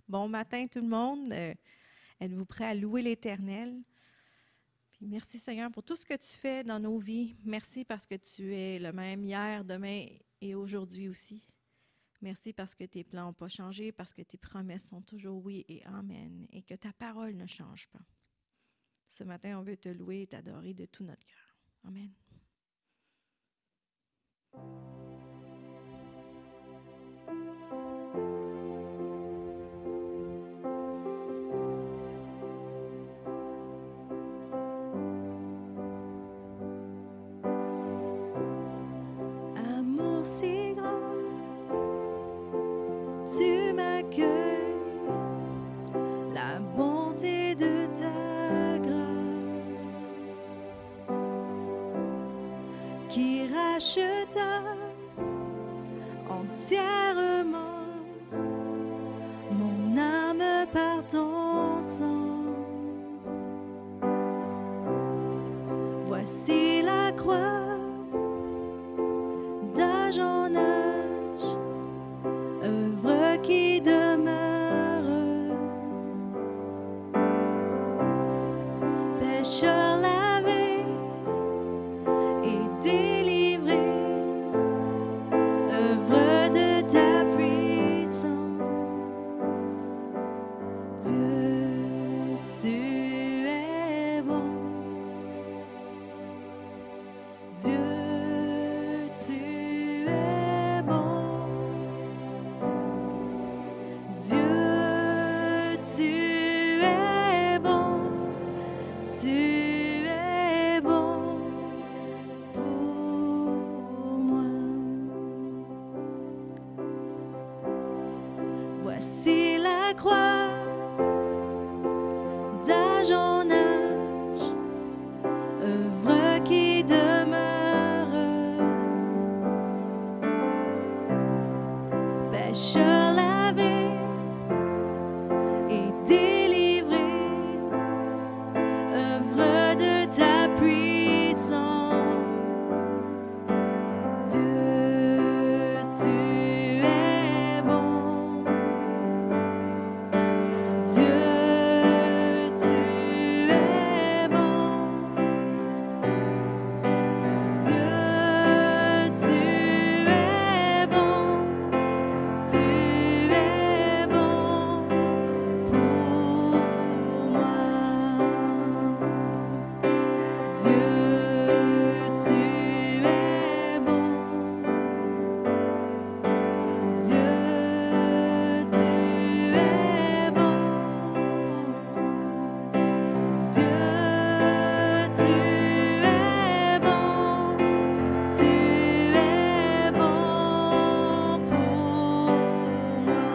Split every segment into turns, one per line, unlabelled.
Bon matin tout le monde. Êtes-vous prêts à louer l'Éternel? Puis merci Seigneur pour tout ce que tu fais dans nos vies. Merci parce que tu es le même hier, demain et aujourd'hui aussi. Merci parce que tes plans n'ont pas changé, parce que tes promesses sont toujours oui et amen et que ta parole ne change pas. Ce matin, on veut te louer et t'adorer de tout notre cœur. Amen. Amour si grand, tu m'accueilles, la bonté de ta grâce qui racheta entièrement mon âme par ton sang. Voici la croix d'âge en âge, œuvre qui demeure. Pécheur lavé et délivré, œuvre de ta puissance. Dieu, tu es bon. Dieu, tu es bon. Dieu, tu es bon. Tu es bon pour moi. Voici la croix d'âge en âge, œuvre qui demeure. Pécheur lavé et délivré, œuvre de ta puissance. Dieu, tu es bon. Dieu, tu es bon. Dieu, tu es bon. Tu es bon pour moi. Dieu, tu es bon. Dieu, tu es bon. Dieu, tu es bon. Tu es bon pour moi.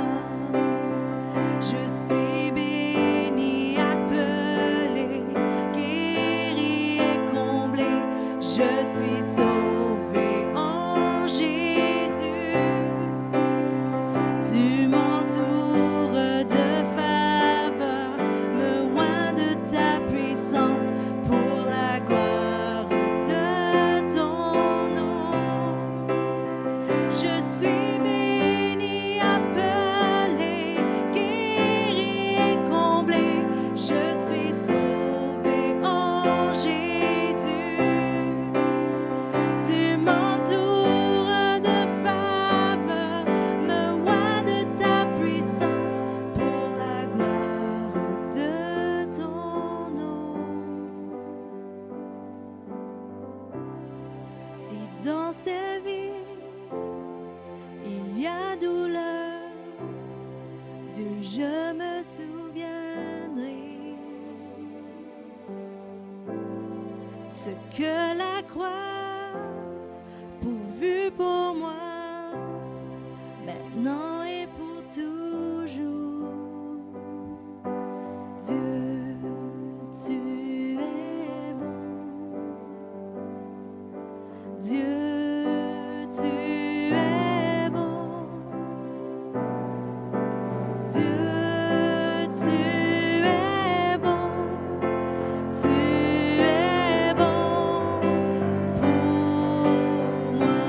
Je suis béni, appelé, guéri et comblé. Je suis sauvé en Jésus. Tu m'entoures de faveur, me oins de ta puissance pour la gloire de ton nom. Je suis béni, appelé, guéri et comblé. Je suis sauvé en Jésus. Tu m'entoures de faveur, me oins de ta puissance pour la gloire de ton nom. Si dans ces vies il y a douleur, Dieu, je me souviendrai ce que la croix pourvu pour moi, maintenant et pour toujours. Dieu, tu es bon. Dieu, tu es bon. Dieu, tu es bon. Tu es bon pour moi.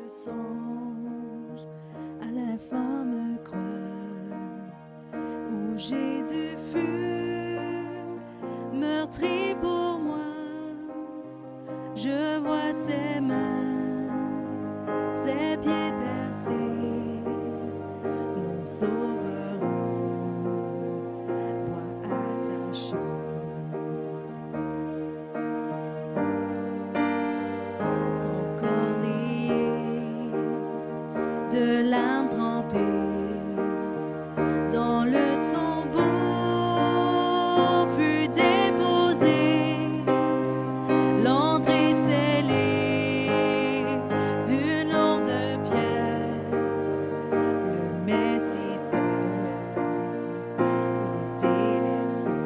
songe à l'infâme croix où Jésus fut meurtri pour moi. Je vois ses mains, ses pieds percés, mon sauveur au bois attaché. Son corps lié de larmes trempées dans le tombeau fut déposé, l'entrée scellée d'une lourde pierre. Le Messie seul est délaissé.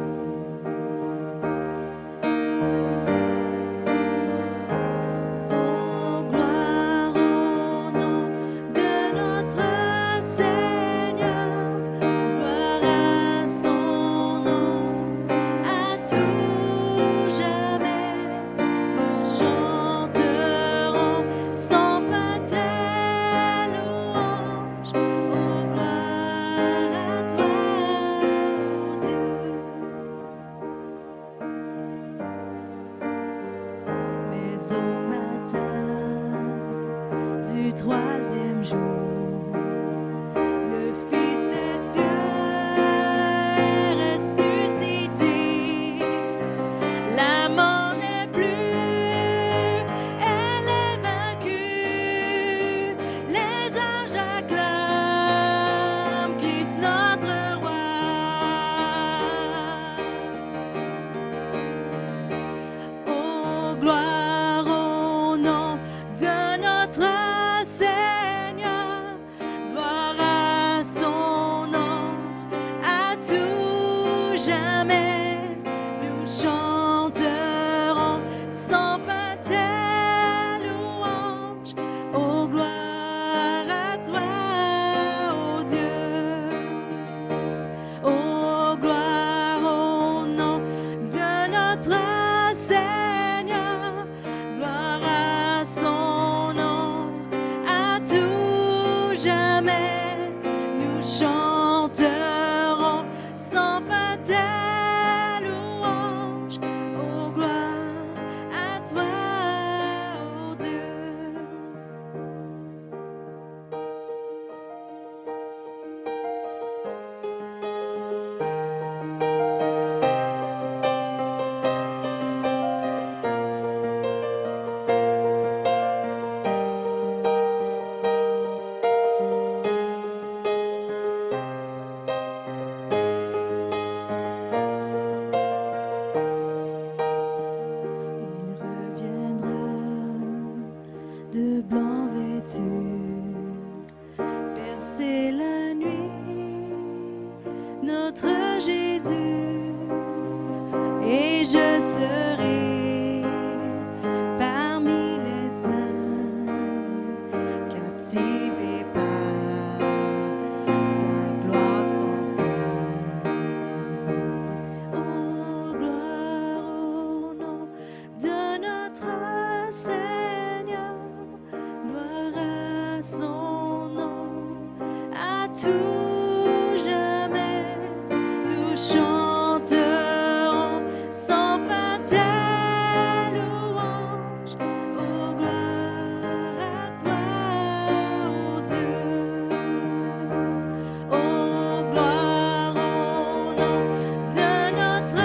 Oh, gloire au nom de notre Seigneur, gloire à son nom, à tout jamais. Nous chanterons sans fin tes louanges. Oh, gloire à toi, ô Dieu. Mais au matin du troisième jour, le Fils des cieux est ressuscité. La mort n'est plus, elle est vaincue. Les anges acclament Christ notre roi. Oh, gloire au nom de notre Seigneur, gloire à son nom, à tout jamais. Nous chanterons sans fin tes louanges. Oh, gloire à toi, ô Dieu. Oh, gloire au nom de notre Seigneur, gloire à son nom, à tout jamais. Nous chanterons sans fin tes louanges. Oh, gloire à toi, ô Dieu. notre Jésus, et je serai parmi les saints, captivé par sa gloire sans fin. Oh, gloire au nom de notre Seigneur, gloire à son nom, à tout jamais, nous chanterons sans fin ta louange. Oh, gloire à toi, oh Dieu. Oh, gloire au nom de notre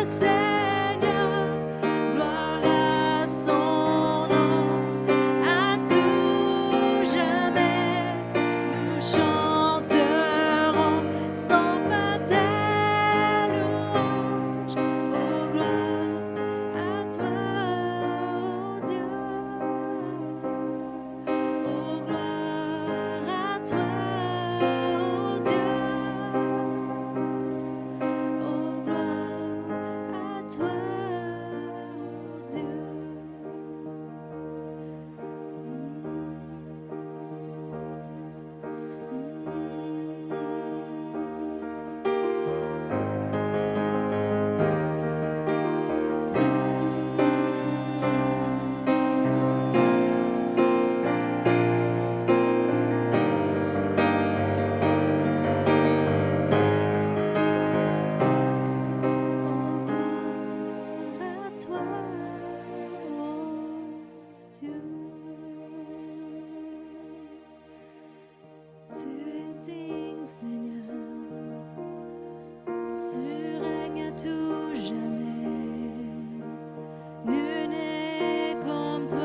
Seigneur, gloire à son nom, à tout jamais, nous chanterons sans fin ta louange. Oh, gloire à toi, oh Dieu. Oh, gloire à toi, oh Dieu. Oh, gloire à toi, oh Dieu. À toi, oh Dieu. Tu es digne, Seigneur, tu règnes à tout jamais, nul n'est comme toi.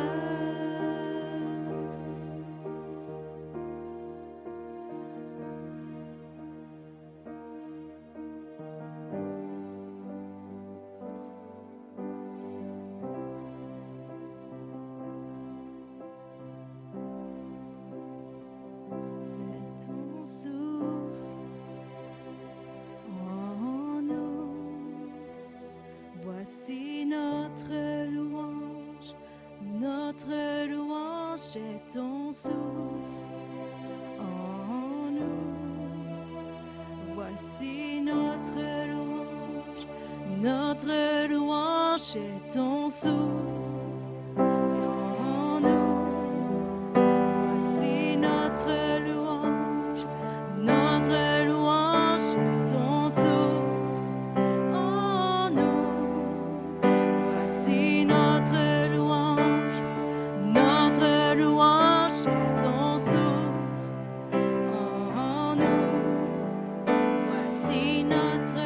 C'est ton souffle en nous. Voici notre louange est ton souffle en nous. Voici notre louange est ton souffle en nous. Voici notre louange est ton souffle en nous. Voici notre louange est ton souffle en nous. Voici notre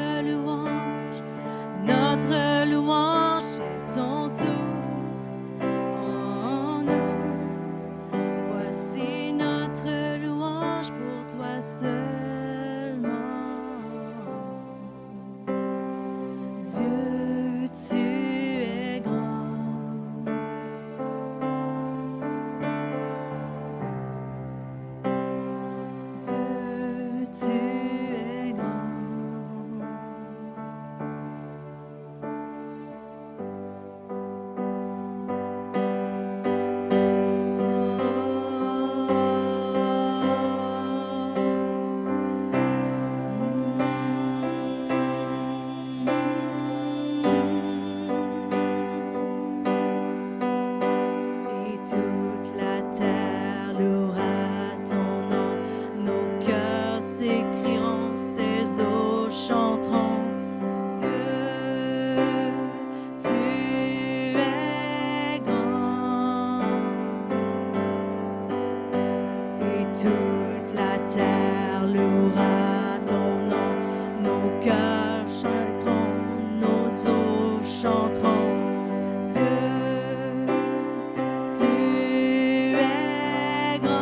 louange est ton souffle en nous. Voici notre louange pour toi seulement. Dieu, tu es grand. Dieu, tu es grand. Et toute la terre louera ton nom, nos cœurs s'écrieront, ces eaux chanteront. Dieu, tu es grand. Et toute la terre louera ton nom, nos cœurs chanteront, nos eaux chanteront. Dieu, tu es grand.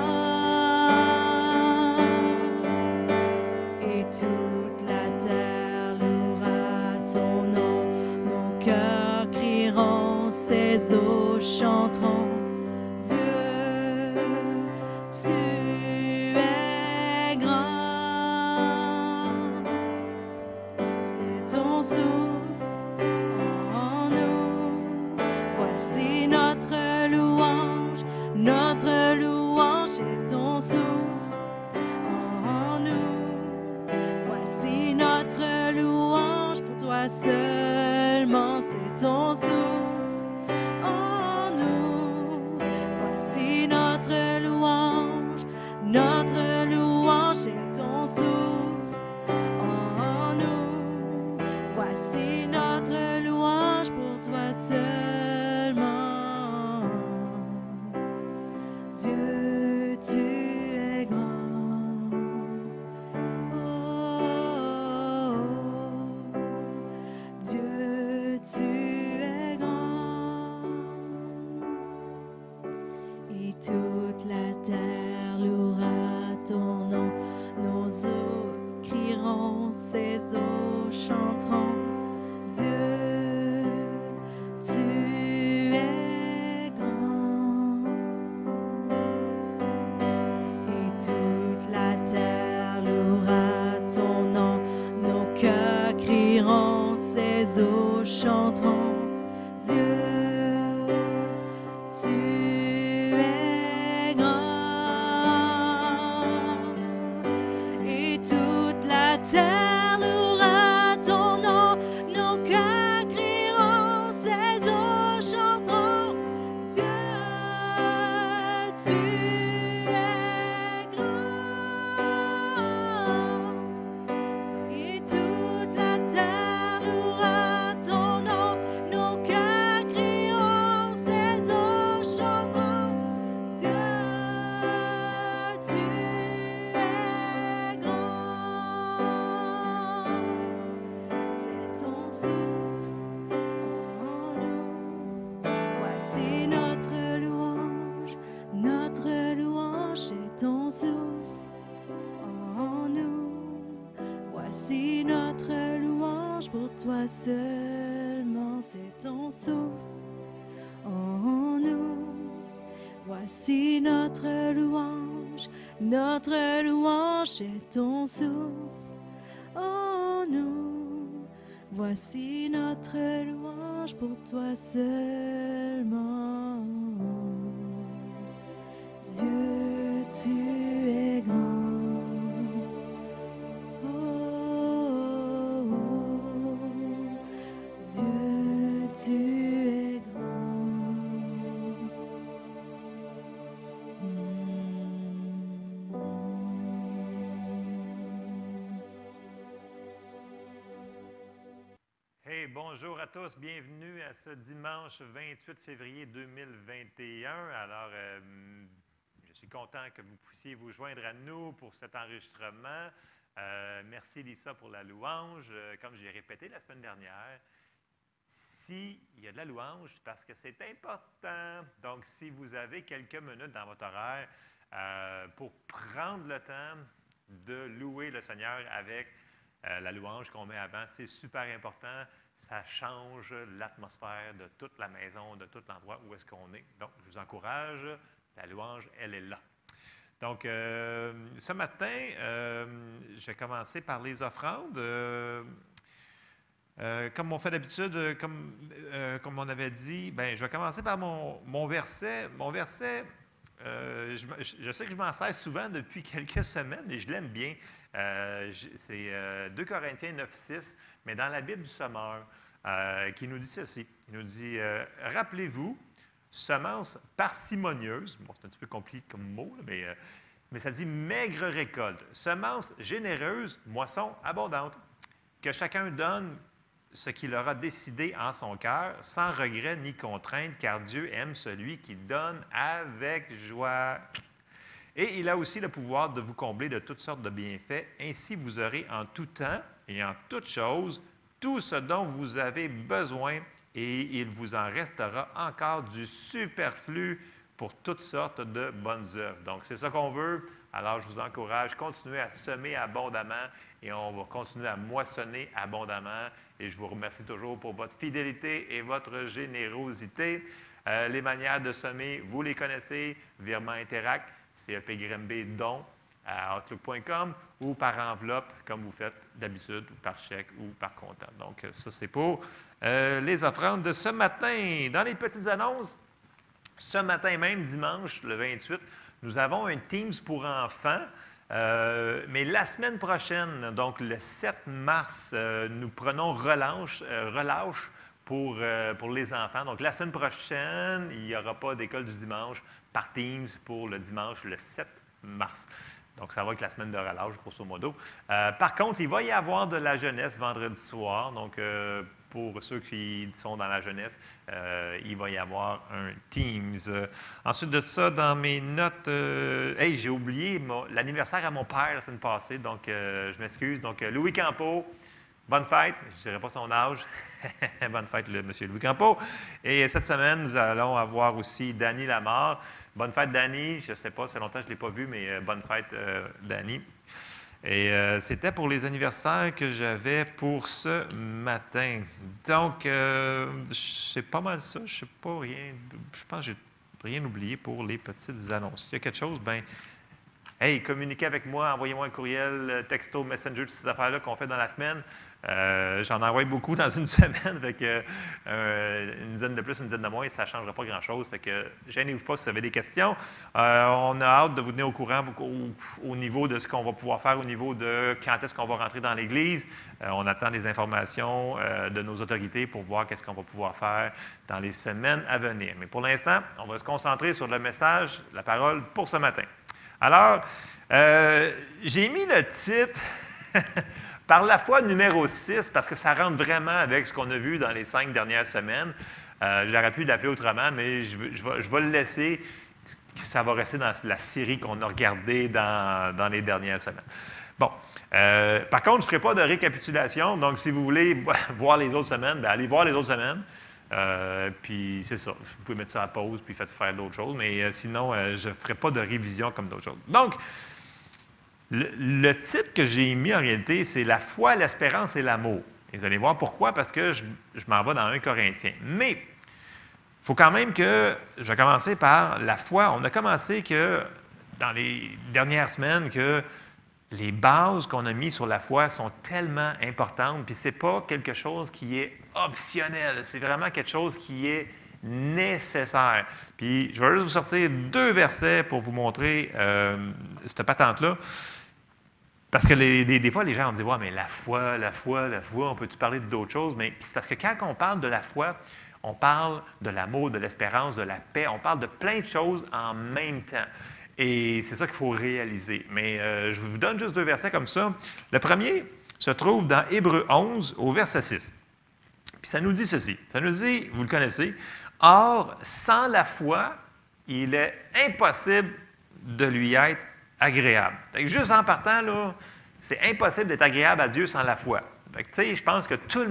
Et toute la terre louera ton nom, nos cœurs crieront, ces eaux chanteront. Dieu, tu es grand. toi seulement, c'est ton souffle en nous. Voici notre louange est ton souffle en nous. Voici notre louange pour toi seulement. Dieu, tu es grand. Oh, Dieu, tu es grand. Et toute la terre louera ton nom. Nos eaux crieront, ces eaux chanteront. Dieu, tu es grand. Et toute la terre louera ton nom. Nos cœurs crieront, ces eaux chanteront. Dieu, tu es grand. Et toute la terre louera ton nom. Nos cœurs crieront, ces eaux chanteront. Dieu, tu es grand. Et toute la terre louera ton nom. Nos cœurs crieront, ces eaux chanteront. Dieu, tu es grand. C'est ton souffle en nous. Voici notre louange est ton souffle en nous. Voici notre louange pour toi seulement, c'est ton souffle en nous. Voici notre louange est ton souffle en nous. Voici notre louange pour toi seulement. Dieu, tu es grand. Oh, Dieu, tu es grand.
Hey, bonjour à tous, bienvenue à ce dimanche 28 février 2021. Alors, je suis content que vous puissiez vous joindre à nous pour cet enregistrement. Merci Lisa pour la louange. Comme j'ai répété la semaine dernière, s'il y a de la louange, c'est parce que c'est important. Donc, si vous avez quelques minutes dans votre horaire pour prendre le temps de louer le Seigneur avec la louange qu'on met avant, c'est super important. Ça change l'atmosphère de toute la maison, de tout l'endroit où est-ce qu'on est. Donc, je vous encourage. La louange, elle est là. Donc, ce matin, je vais commencer par les offrandes. Comme on fait d'habitude, comme on avait dit, ben, je vais commencer par mon verset. Mon verset, je sais que je m'en sers souvent depuis quelques semaines et je l'aime bien. C'est 2 Corinthiens 9,6, mais dans la Bible du Sommeur, qui nous dit ceci. Il nous dit « Rappelez-vous, semence parcimonieuse », bon, c'est un petit peu compliqué comme mot, mais ça dit « maigre récolte, semence généreuse, moisson abondante, que chacun donne ce qu'il aura décidé en son cœur, sans regret ni contrainte, car Dieu aime celui qui donne avec joie. Et il a aussi le pouvoir de vous combler de toutes sortes de bienfaits. Ainsi, vous aurez en tout temps et en toutes choses tout ce dont vous avez besoin, et il vous en restera encore du superflu pour toutes sortes de bonnes œuvres. » Donc, c'est ça qu'on veut. Alors, je vous encourage, continuez à semer abondamment et on va continuer à moissonner abondamment. Et je vous remercie toujours pour votre fidélité et votre générosité. Les manières de semer, vous les connaissez. Virement Interact, CEP-GRMB don à outlook.com ou par enveloppe, comme vous faites d'habitude, ou par chèque ou par comptant. Donc, ça, c'est pour les offrandes de ce matin. Dans les petites annonces, ce matin même, dimanche, le 28, nous avons un Teams pour enfants Mais la semaine prochaine, donc le 7 mars, nous prenons relâche pour les enfants. Donc la semaine prochaine, il n'y aura pas d'école du dimanche par Teams pour le dimanche le 7 mars. Donc, ça va être la semaine de relâche, grosso modo. Par contre, il va y avoir de la jeunesse vendredi soir. Donc, pour ceux qui sont dans la jeunesse, il va y avoir un Teams. Ensuite de ça, dans mes notes, hey, j'ai oublié l'anniversaire à mon père la semaine passée. Donc, je m'excuse. Donc, Louis Campeau, bonne fête. Je ne dirai pas son âge. Bonne fête, M. Louis Campeau. Et cette semaine, nous allons avoir aussi Danny Lamarre. Bonne fête, Danny. Je ne sais pas, ça fait longtemps que je ne l'ai pas vu, mais bonne fête, Danny. Et c'était pour les anniversaires que j'avais pour ce matin. Donc, c'est pas mal ça. Je sais pas rien. Je pense que j'ai rien oublié pour les petites annonces. S'il y a quelque chose, ben, hey, communiquez avec moi, envoyez-moi un courriel, texto, messenger, toutes ces affaires-là qu'on fait dans la semaine. J'en envoie beaucoup dans une semaine, fait que une dizaine de plus, une dizaine de moins, ça ne changera pas grand-chose. Fait que gênez-vous pas si vous avez des questions. On a hâte de vous tenir au courant au niveau de ce qu'on va pouvoir faire, au niveau de quand est-ce qu'on va rentrer dans l'Église. On attend des informations de nos autorités pour voir qu'est-ce qu'on va pouvoir faire dans les semaines à venir. Mais pour l'instant, on va se concentrer sur le message, la parole pour ce matin. Alors, j'ai mis le titre par la foi numéro 6 parce que ça rentre vraiment avec ce qu'on a vu dans les 5 dernières semaines. J'aurais pu l'appeler autrement, mais je vais le laisser. Ça va rester dans la série qu'on a regardée dans les dernières semaines. Bon. Par contre, je ne ferai pas de récapitulation. Donc, si vous voulez voir les autres semaines, bien, allez voir les autres semaines. Puis c'est ça. Vous pouvez mettre ça à pause puis faites faire d'autres choses. Mais sinon, je ne ferai pas de révision comme d'autres choses. Donc, le titre que j'ai mis en réalité, c'est « La foi, l'espérance et l'amour ». Et vous allez voir pourquoi, parce que je m'en vais dans 1 Corinthiens. Mais il faut quand même que je vais commencer par la foi. On a commencé que dans les dernières semaines que les bases qu'on a mises sur la foi sont tellement importantes, puis ce n'est pas quelque chose qui est optionnel, c'est vraiment quelque chose qui est nécessaire. Puis je vais juste vous sortir 2 versets pour vous montrer cette patente-là. Parce que des fois, les gens vont dire « Ouais, mais la foi, on peut-tu parler d'autres choses? » Mais c'est parce que quand on parle de la foi, on parle de l'amour, de l'espérance, de la paix, on parle de plein de choses en même temps. Et c'est ça qu'il faut réaliser. Mais je vous donne juste 2 versets comme ça. Le premier se trouve dans Hébreux 11, au verset 6. Puis ça nous dit ceci. Ça nous dit, vous le connaissez, « Or, sans la foi, il est impossible de lui être agréable. » Fait que juste en partant, là, c'est impossible d'être agréable à Dieu sans la foi. Fait que, tu sais, je pense que tout le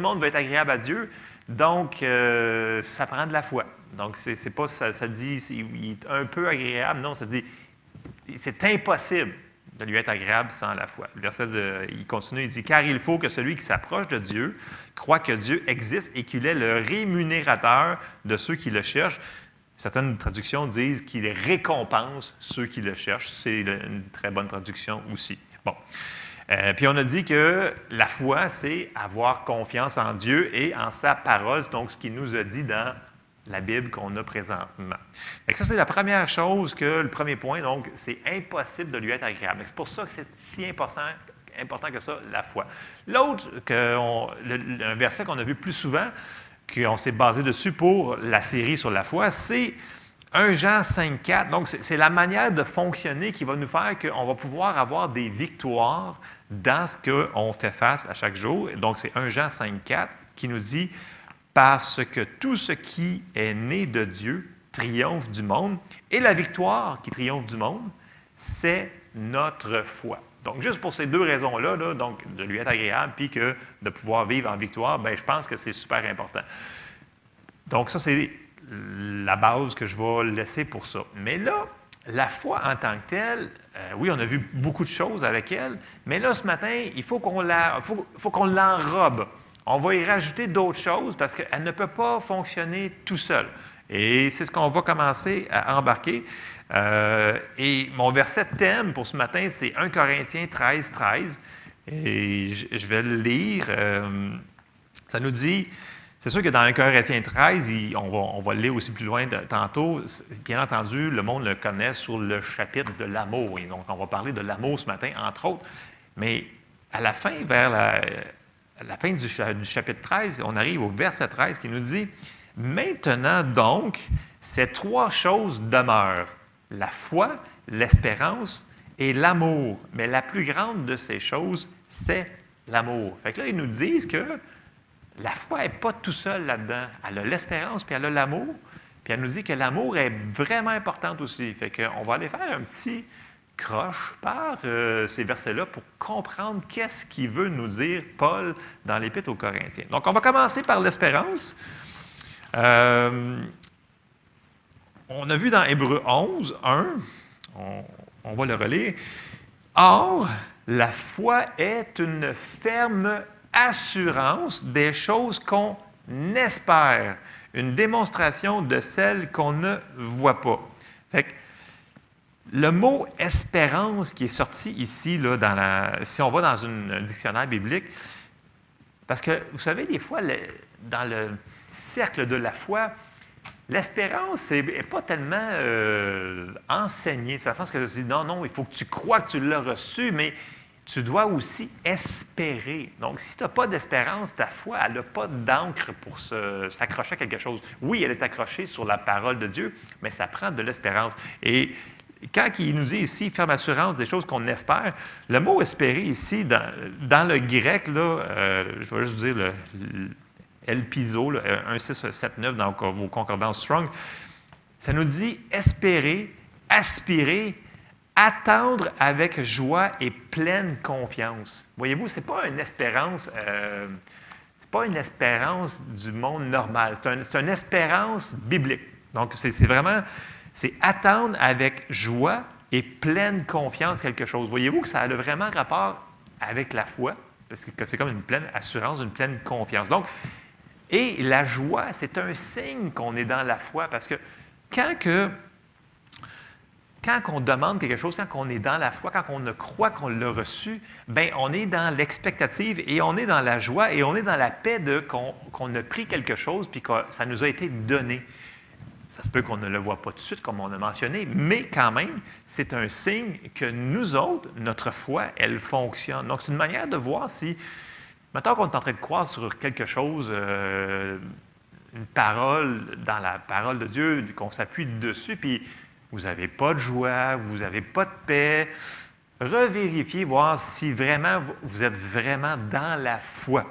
monde veut être agréable à Dieu, donc ça prend de la foi. Donc, c'est pas ça dit il est un peu agréable, non, ça dit c'est impossible de lui être agréable sans la foi. Le verset, il continue, il dit « Car il faut que celui qui s'approche de Dieu croit que Dieu existe et qu'il est le rémunérateur de ceux qui le cherchent. » Certaines traductions disent qu'il récompense ceux qui le cherchent. C'est une très bonne traduction aussi. Bon. Puis on a dit que la foi, c'est avoir confiance en Dieu et en sa parole, donc ce qu'il nous a dit dans la Bible qu'on a présentement. Et ça, c'est la première chose, le premier point, donc c'est impossible de lui être agréable. C'est pour ça que c'est si important que ça, la foi. L'autre, un verset qu'on a vu plus souvent, qu'on s'est basé dessus pour la série sur la foi, c'est 1 Jean 5,4. Donc, c'est la manière de fonctionner qui va nous faire qu'on va pouvoir avoir des victoires dans ce qu'on fait face à chaque jour. Donc, c'est 1 Jean 5,4 qui nous dit « Parce que tout ce qui est né de Dieu triomphe du monde, et la victoire qui triomphe du monde, c'est notre foi. » Donc, juste pour ces 2 raisons-là, donc de lui être agréable puis que de pouvoir vivre en victoire, bien, je pense que c'est super important. Donc, ça, c'est la base que je vais laisser pour ça. Mais là, la foi en tant que telle, oui, on a vu beaucoup de choses avec elle, mais là, ce matin, il faut qu'on l'enrobe. On va y rajouter d'autres choses parce qu'elle ne peut pas fonctionner tout seul. Et c'est ce qu'on va commencer à embarquer. Et mon verset thème pour ce matin, c'est 1 Corinthiens 13, 13. Et je vais le lire. Ça nous dit « C'est sûr que dans 1 Corinthiens 13, on va le lire aussi plus loin tantôt, bien entendu, le monde le connaît sur le chapitre de l'amour. Et donc, on va parler de l'amour ce matin, entre autres. Mais à la fin, vers la fin du chapitre 13, on arrive au verset 13 qui nous dit « Maintenant donc, ces 3 choses demeurent, la foi, l'espérance et l'amour. Mais la plus grande de ces choses, c'est l'amour. » Fait que là, ils nous disent que la foi n'est pas tout seul là-dedans. Elle a l'espérance, puis elle a l'amour. Puis elle nous dit que l'amour est vraiment important aussi. Fait qu'on va aller faire un petit croche par ces versets-là pour comprendre qu'est-ce qu'il veut nous dire Paul dans l'Épître aux Corinthiens. Donc, on va commencer par l'espérance. On a vu dans Hébreux 11, 1, on va le relire. « Or, la foi est une ferme assurance des choses qu'on espère, une démonstration de celles qu'on ne voit pas. » Fait que le mot « espérance » qui est sorti ici, là, si on va dans un dictionnaire biblique, parce que, vous savez, des fois, dans le cercle de la foi, l'espérance n'est pas tellement enseignée. C'est dans le sens que je dis, non, il faut que tu crois que tu l'as reçu, mais tu dois aussi espérer. Donc, si tu n'as pas d'espérance, ta foi, elle n'a pas d'encre pour s'accrocher à quelque chose. Oui, elle est accrochée sur la parole de Dieu, mais ça prend de l'espérance. Et quand il nous dit ici, ferme assurance des choses qu'on espère, le mot espérer ici, dans le grec, là, je vais juste vous dire le Elpizo, 1679 dans vos concordances Strong, ça nous dit espérer, aspirer, attendre avec joie et pleine confiance. Voyez-vous, ce n'est pas une espérance, une espérance du monde normal. C'est une espérance biblique. Donc, c'est attendre avec joie et pleine confiance quelque chose. Voyez-vous que ça a vraiment rapport avec la foi, parce que c'est comme une pleine assurance, une pleine confiance. Donc, et la joie, c'est un signe qu'on est dans la foi, parce que quand on demande quelque chose, quand on est dans la foi, quand on croit qu'on l'a reçu, bien, on est dans l'expectative et on est dans la joie et on est dans la paix qu'on a pris quelque chose puis que ça nous a été donné. Ça se peut qu'on ne le voit pas tout de suite, comme on a mentionné, mais quand même, c'est un signe que nous autres, notre foi, elle fonctionne. Donc, c'est une manière de voir si, maintenant qu'on est en train de croire sur quelque chose, une parole dans la parole de Dieu, qu'on s'appuie dessus, puis vous n'avez pas de joie, vous n'avez pas de paix, revérifiez, voir si vraiment vous êtes vraiment dans la foi.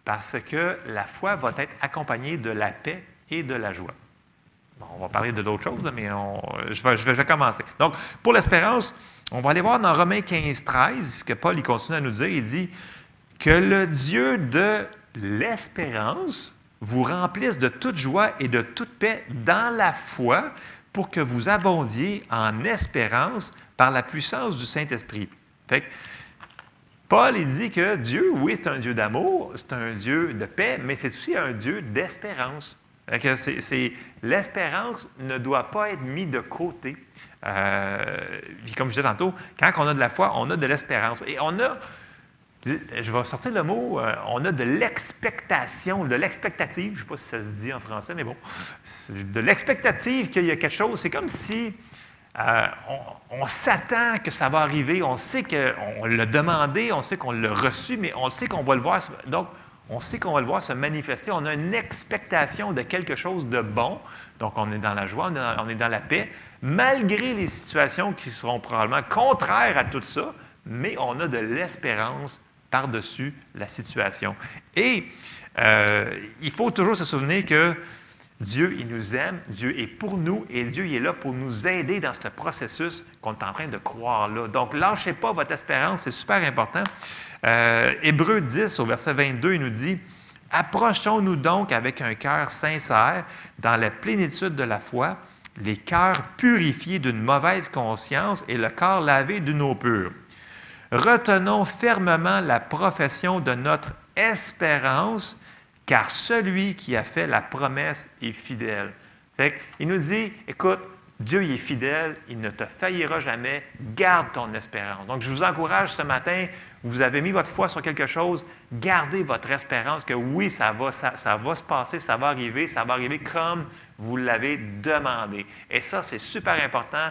Parce que la foi va être accompagnée de la paix et de la joie. Bon, on va parler de d'autres choses, mais je vais commencer. Donc, pour l'espérance, on va aller voir dans Romains 15, 13, ce que Paul il continue à nous dire. Il dit que le Dieu de l'espérance vous remplisse de toute joie et de toute paix dans la foi, pour que vous abondiez en espérance par la puissance du Saint-Esprit. Fait que Paul, il dit que Dieu, oui, c'est un Dieu d'amour, c'est un Dieu de paix, mais c'est aussi un Dieu d'espérance. Fait que l'espérance ne doit pas être mise de côté. Puis comme je disais tantôt, quand on a de la foi, on a de l'espérance. Et on a, je vais sortir le mot, on a de l'expectation, de l'expectative, je ne sais pas si ça se dit en français, mais bon, de l'expectative qu'il y a quelque chose. C'est comme si on s'attend que ça va arriver, on sait qu'on l'a demandé, on sait qu'on l'a reçu, mais on sait qu'on va le voir. Donc, on sait qu'on va le voir se manifester. On a une expectation de quelque chose de bon. Donc, on est dans la joie, on est dans la paix, malgré les situations qui seront probablement contraires à tout ça, mais on a de l'espérance par-dessus la situation. Et il faut toujours se souvenir que Dieu, il nous aime, Dieu est pour nous et Dieu il est là pour nous aider dans ce processus qu'on est en train de croire là. Donc, lâchez pas votre espérance, c'est super important. Hébreux 10, au verset 22, il nous dit « Approchons-nous donc avec un cœur sincère, dans la plénitude de la foi, les cœurs purifiés d'une mauvaise conscience et le corps lavé d'une eau pure. Retenons fermement la profession de notre espérance, car celui qui a fait la promesse est fidèle. » Fait qu'il nous dit, écoute, Dieu il est fidèle, il ne te faillira jamais, garde ton espérance. Donc, je vous encourage ce matin, vous avez mis votre foi sur quelque chose, gardez votre espérance que oui, ça va se passer, ça va arriver comme vous l'avez demandé. Et ça, c'est super important.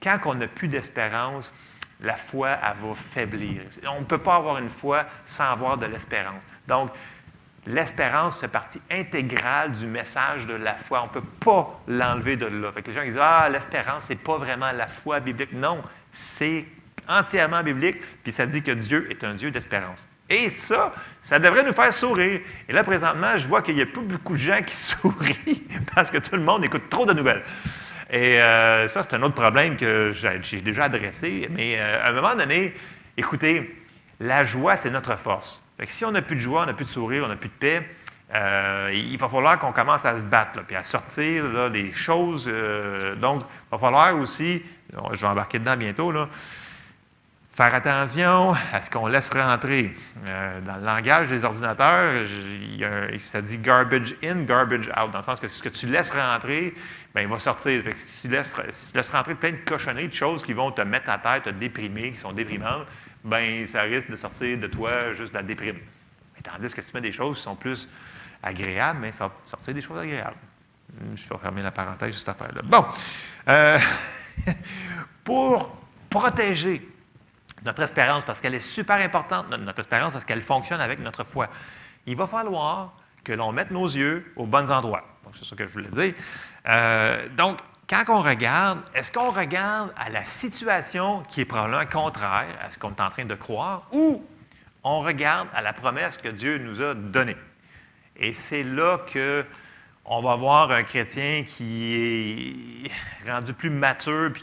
Quand on n'a plus d'espérance, la foi, elle va faiblir. On ne peut pas avoir une foi sans avoir de l'espérance. Donc, l'espérance fait partie intégrale du message de la foi. On ne peut pas l'enlever de là. Fait que les gens disent « Ah, l'espérance, ce n'est pas vraiment la foi biblique. » Non, c'est entièrement biblique, puis ça dit que Dieu est un Dieu d'espérance. Et ça devrait nous faire sourire. Et là, présentement, je vois qu'il n'y a plus beaucoup de gens qui sourient parce que tout le monde écoute trop de nouvelles. Et ça, c'est un autre problème que j'ai déjà adressé. Mais à un moment donné, écoutez, la joie, c'est notre force. Fait que si on n'a plus de joie, on n'a plus de sourire, on n'a plus de paix, il va falloir qu'on commence à se battre, là, puis à sortir là, des choses. Donc, il va falloir aussi, je vais embarquer dedans bientôt, là, faire attention à ce qu'on laisse rentrer. Dans le langage des ordinateurs, ça dit garbage in, garbage out, dans le sens que ce que tu laisses rentrer, bien, il va sortir. Fait que si tu laisses rentrer plein de cochonneries, de choses qui vont te mettre à terre, te déprimer, qui sont déprimantes, bien, ça risque de sortir de toi juste de la déprime. Mais tandis que si tu mets des choses qui sont plus agréables, bien, ça va sortir des choses agréables. Je vais fermer la parenthèse juste à faire là. Bon. Pour protéger notre espérance, parce qu'elle est super importante, notre espérance, parce qu'elle fonctionne avec notre foi, il va falloir que l'on mette nos yeux aux bons endroits. Donc, c'est ça que je voulais dire. Donc, quand on regarde, est-ce qu'on regarde à la situation qui est probablement contraire à ce qu'on est en train de croire, ou on regarde à la promesse que Dieu nous a donnée? Et c'est là qu'on va voir un chrétien qui est rendu plus mature, puis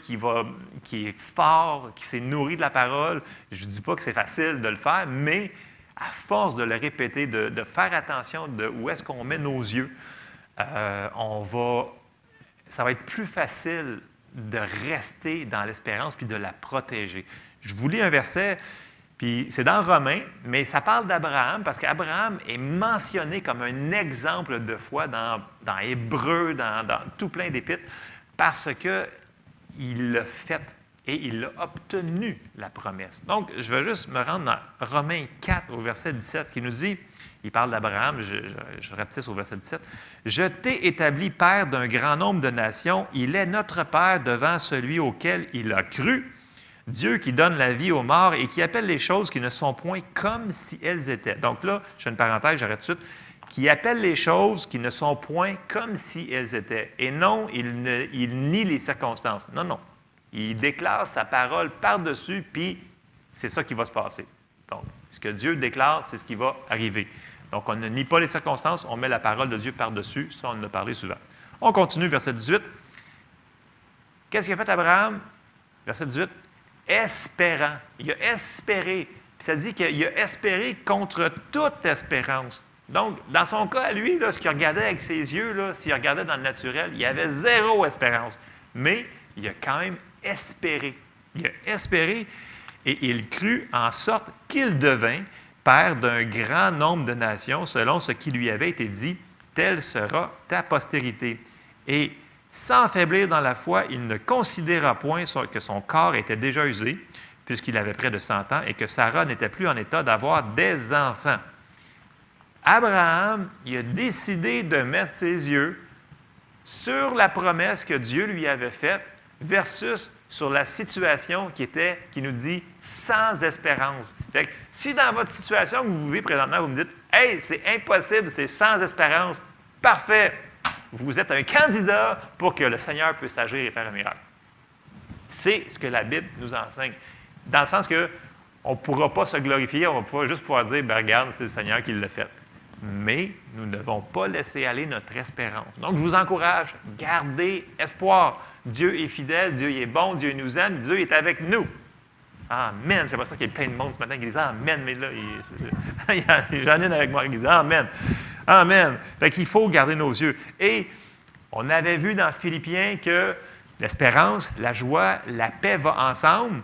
qui est fort, qui s'est nourri de la parole. Je ne dis pas que c'est facile de le faire, mais à force de le répéter, de faire attention de où est-ce qu'on met nos yeux, ça va être plus facile de rester dans l'espérance puis de la protéger. Je vous lis un verset, puis c'est dans Romains, mais ça parle d'Abraham parce qu'Abraham est mentionné comme un exemple de foi dans Hébreu, dans tout plein d'épîtres, parce qu'il l'a fait et il a obtenu la promesse. Donc, je vais juste me rendre dans Romains 4 au verset 17 qui nous dit, il parle d'Abraham, je répète au verset 17, « Je t'ai établi père d'un grand nombre de nations, il est notre père devant celui auquel il a cru, Dieu qui donne la vie aux morts et qui appelle les choses qui ne sont point comme si elles étaient. » Donc là, je fais une parenthèse, j'arrête tout de suite. Qui appelle les choses qui ne sont point comme si elles étaient. Et non, il nie les circonstances. Non, non. Il déclare sa parole par-dessus, puis c'est ça qui va se passer. Donc, ce que Dieu déclare, c'est ce qui va arriver. Donc, on ne nie pas les circonstances, on met la parole de Dieu par-dessus. Ça, on en a parlé souvent. On continue, verset 18. Qu'est-ce qu'a fait Abraham? Verset 18. Espérant. Il a espéré. Puis ça dit qu'il a espéré contre toute espérance. Donc, dans son cas, à lui, là, ce qu'il regardait avec ses yeux, s'il regardait dans le naturel, il avait zéro espérance. Mais il a quand même espéré. Il a espéré et il crut en sorte qu'il devint père d'un grand nombre de nations, selon ce qui lui avait été dit, telle sera ta postérité. Et sans faiblir dans la foi, il ne considéra point que son corps était déjà usé, puisqu'il avait près de 100 ans, et que Sarah n'était plus en état d'avoir des enfants. Abraham, il a décidé de mettre ses yeux sur la promesse que Dieu lui avait faite versus sur la situation qui nous dit sans espérance. Fait que, si dans votre situation que vous vivez présentement, vous me dites « Hey, c'est impossible, c'est sans espérance », parfait, vous êtes un candidat pour que le Seigneur puisse agir et faire un miracle. C'est ce que la Bible nous enseigne. Dans le sens qu'on ne pourra pas se glorifier, on va juste pouvoir dire « Regarde, c'est le Seigneur qui l'a fait ». Mais nous ne devons pas laisser aller notre espérance. Donc, je vous encourage, gardez espoir. Dieu est fidèle, Dieu est bon, Dieu nous aime, Dieu est avec nous. Amen. C'est pas ça qu'il y a plein de monde ce matin qui dit Amen, mais là, j'en ai une avec moi qui dit Amen. Amen. Fait qu'il faut garder nos yeux. Et on avait vu dans Philippiens que l'espérance, la joie, la paix vont ensemble.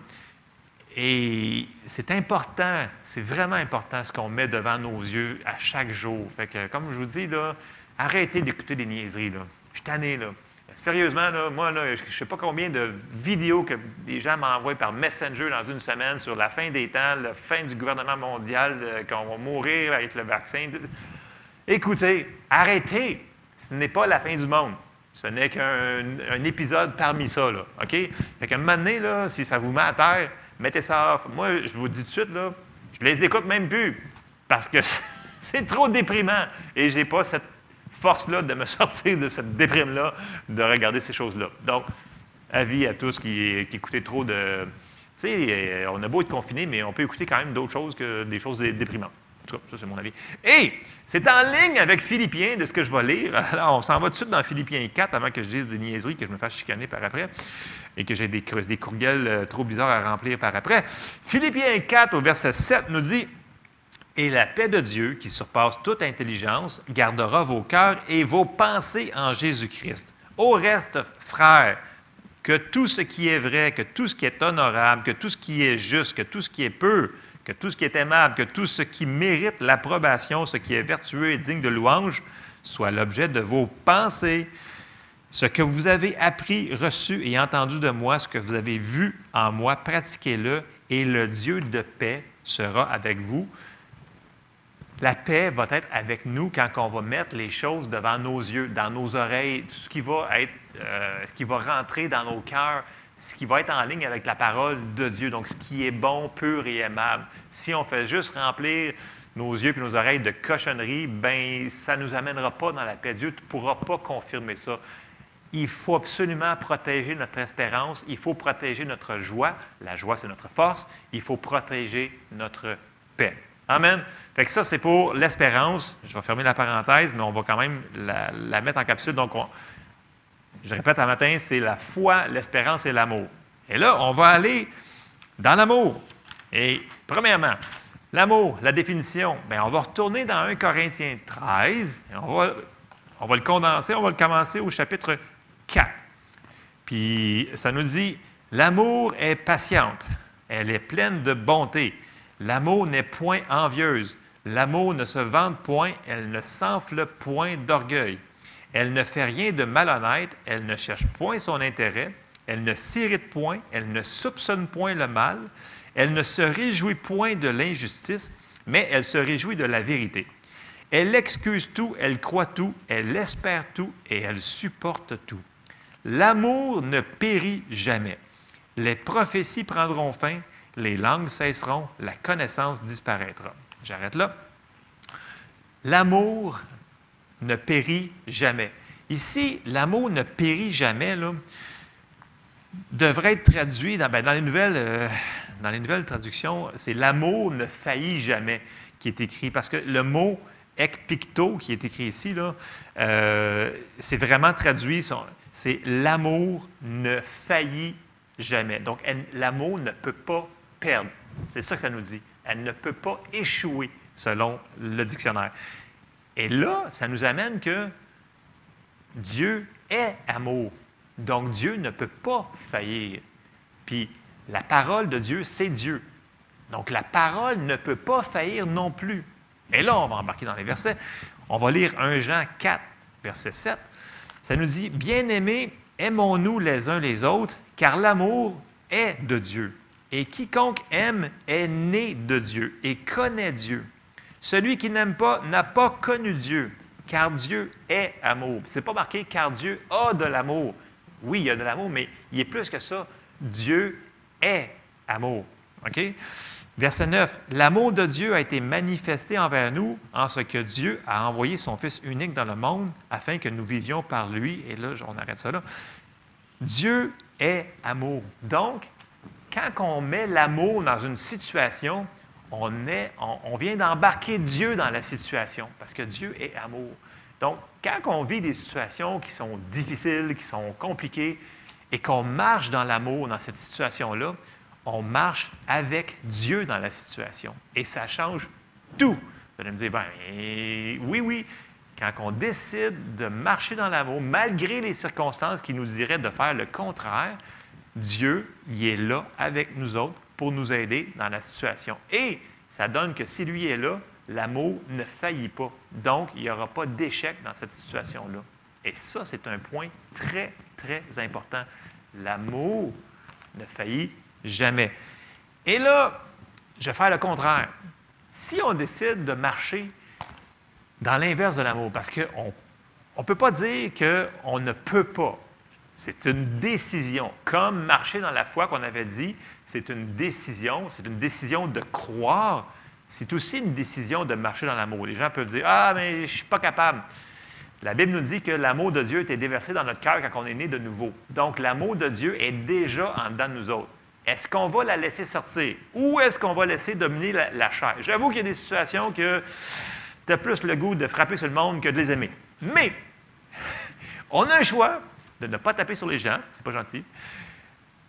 Et c'est important, c'est vraiment important ce qu'on met devant nos yeux à chaque jour. Fait que, comme je vous dis, là, arrêtez d'écouter des niaiseries. Là. Je suis tanné, là. Sérieusement, là, moi, là, je ne sais pas combien de vidéos que des gens m'envoient par Messenger dans une semaine sur la fin des temps, la fin du gouvernement mondial, qu'on va mourir avec le vaccin. Écoutez, arrêtez. Ce n'est pas la fin du monde. Ce n'est qu'un épisode parmi ça, là, OK? Fait qu'à un moment donné, là, si ça vous met à terre, mettez ça off. Moi, je vous dis tout de suite, là, je les écoute même plus parce que c'est trop déprimant et je n'ai pas cette force-là de me sortir de cette déprime-là, de regarder ces choses-là. Donc, avis à tous qui écoutaient trop de... Tu sais, on a beau être confiné, mais on peut écouter quand même d'autres choses que des choses déprimantes. En tout cas, ça, c'est mon avis. Et c'est en ligne avec Philippiens, de ce que je vais lire. Alors, on s'en va tout de suite dans Philippiens 4, avant que je dise des niaiseries, que je me fasse chicaner par après, et que j'ai des courriels trop bizarres à remplir par après. Philippiens 4, au verset 7, nous dit... Et la paix de Dieu, qui surpasse toute intelligence, gardera vos cœurs et vos pensées en Jésus-Christ. Au reste, frères, que tout ce qui est vrai, que tout ce qui est honorable, que tout ce qui est juste, que tout ce qui est pur, que tout ce qui est aimable, que tout ce qui mérite l'approbation, ce qui est vertueux et digne de louange, soit l'objet de vos pensées. Ce que vous avez appris, reçu et entendu de moi, ce que vous avez vu en moi, pratiquez-le, et le Dieu de paix sera avec vous. La paix va être avec nous quand on va mettre les choses devant nos yeux, dans nos oreilles, tout ce qui va être, ce qui va rentrer dans nos cœurs, ce qui va être en ligne avec la parole de Dieu. Donc, ce qui est bon, pur et aimable. Si on fait juste remplir nos yeux et nos oreilles de cochonneries, bien, ça ne nous amènera pas dans la paix. Dieu ne pourra pas confirmer ça. Il faut absolument protéger notre espérance. Il faut protéger notre joie. La joie, c'est notre force. Il faut protéger notre paix. Amen. Fait que ça, c'est pour l'espérance. Je vais fermer la parenthèse, mais on va quand même la mettre en capsule. Donc, je répète un matin, c'est la foi, l'espérance et l'amour. Et là, on va aller dans l'amour. Et premièrement, l'amour, la définition, bien, on va retourner dans 1 Corinthiens 13. Et on va le condenser, on va le commencer au chapitre 4. Puis, ça nous dit, l'amour est patiente, elle est pleine de bonté. L'amour n'est point envieuse. L'amour ne se vante point, elle ne s'enfle point d'orgueil. Elle ne fait rien de malhonnête, elle ne cherche point son intérêt, elle ne s'irrite point, elle ne soupçonne point le mal, elle ne se réjouit point de l'injustice, mais elle se réjouit de la vérité. Elle excuse tout, elle croit tout, elle espère tout et elle supporte tout. L'amour ne périt jamais. Les prophéties prendront fin, les langues cesseront, la connaissance disparaîtra. J'arrête là. L'amour ne périt jamais. Ici, l'amour ne périt jamais, là, devrait être traduit dans les nouvelles traductions, c'est l'amour ne faillit jamais qui est écrit. Parce que le mot ek picto qui est écrit ici, là, c'est vraiment traduit, c'est l'amour ne faillit jamais. Donc, l'amour ne peut pas perdre. C'est ça que ça nous dit. Elle ne peut pas échouer, selon le dictionnaire. Et là, ça nous amène que Dieu est amour. Donc, Dieu ne peut pas faillir. Puis, la parole de Dieu, c'est Dieu. Donc, la parole ne peut pas faillir non plus. Et là, on va embarquer dans les versets. On va lire 1 Jean 4, verset 7. Ça nous dit, « Bien-aimés, aimons-nous les uns les autres, car l'amour est de Dieu. Et quiconque aime est né de Dieu et connaît Dieu. Celui qui n'aime pas n'a pas connu Dieu, car Dieu est amour. » Ce n'est pas marqué « car Dieu a de l'amour ». Oui, il y a de l'amour, mais il est plus que ça. Dieu est amour. OK? Verset 9. « L'amour de Dieu a été manifesté envers nous en ce que Dieu a envoyé son Fils unique dans le monde afin que nous vivions par lui. » Et là, on arrête ça là. Dieu est amour. Donc, quand on met l'amour dans une situation, on vient d'embarquer Dieu dans la situation, parce que Dieu est amour. Donc, quand on vit des situations qui sont difficiles, qui sont compliquées, et qu'on marche dans l'amour dans cette situation-là, on marche avec Dieu dans la situation. Et ça change tout. Vous allez me dire, bien, oui, quand on décide de marcher dans l'amour, malgré les circonstances qui nous diraient de faire le contraire, Dieu, il est là avec nous autres pour nous aider dans la situation. Et ça donne que si lui est là, l'amour ne faillit pas. Donc, il n'y aura pas d'échec dans cette situation-là. Et ça, c'est un point très, très important. L'amour ne faillit jamais. Et là, je vais faire le contraire. Si on décide de marcher dans l'inverse de l'amour, parce qu'on ne peut pas dire qu'on ne peut pas. C'est une décision. Comme marcher dans la foi qu'on avait dit, c'est une décision de croire. C'est aussi une décision de marcher dans l'amour. Les gens peuvent dire « Ah, mais je ne suis pas capable ». La Bible nous dit que l'amour de Dieu était déversé dans notre cœur quand on est né de nouveau. Donc, l'amour de Dieu est déjà en dedans de nous autres. Est-ce qu'on va la laisser sortir ou est-ce qu'on va laisser dominer la chair? J'avoue qu'il y a des situations que tu as plus le goût de frapper sur le monde que de les aimer. Mais, on a un choix de ne pas taper sur les gens, c'est pas gentil,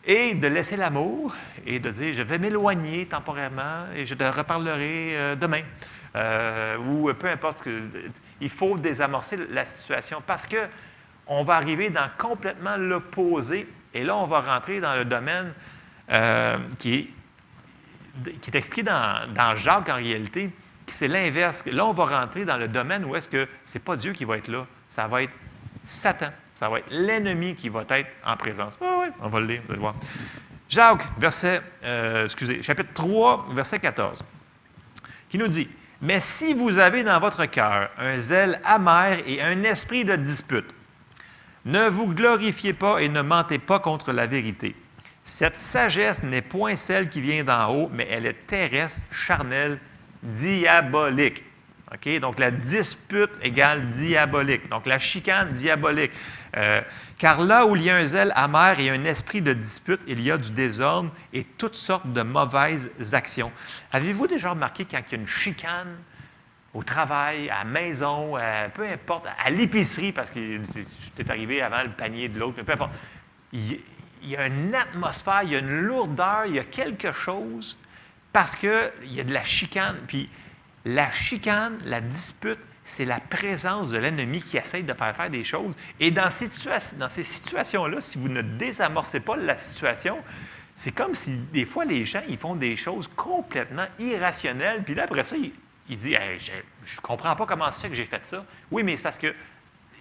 et de laisser l'amour et de dire, je vais m'éloigner temporairement et je te reparlerai demain. Ou peu importe. Il faut désamorcer la situation parce qu'on va arriver dans complètement l'opposé et là, on va rentrer dans le domaine qui est expliqué dans Jacques en réalité, c'est l'inverse. Là, on va rentrer dans le domaine où est-ce que ce n'est pas Dieu qui va être là, ça va être Satan, ça va être l'ennemi qui va être en présence. Oui, on va le lire, vous allez voir. Jacques, chapitre 3, verset 14, qui nous dit « Mais si vous avez dans votre cœur un zèle amer et un esprit de dispute, ne vous glorifiez pas et ne mentez pas contre la vérité. Cette sagesse n'est point celle qui vient d'en haut, mais elle est terrestre, charnelle, diabolique. » Okay? Donc, la dispute égale diabolique. Donc, la chicane, diabolique. Car là où il y a un zèle amer et un esprit de dispute, il y a du désordre et toutes sortes de mauvaises actions. Avez-vous déjà remarqué quand il y a une chicane au travail, à la maison, peu importe, à l'épicerie, parce que tu es arrivé avant le panier de l'autre, peu importe. Il y a une atmosphère, il y a une lourdeur, il y a quelque chose, parce qu'il y a de la chicane. Puis la chicane, la dispute, c'est la présence de l'ennemi qui essaie de faire des choses. Et dans ces situations-là, si vous ne désamorcez pas la situation, c'est comme si des fois les gens ils font des choses complètement irrationnelles, puis là, après ça, ils disent hey, « je ne comprends pas comment c'est que j'ai fait ça. » Oui, mais c'est parce que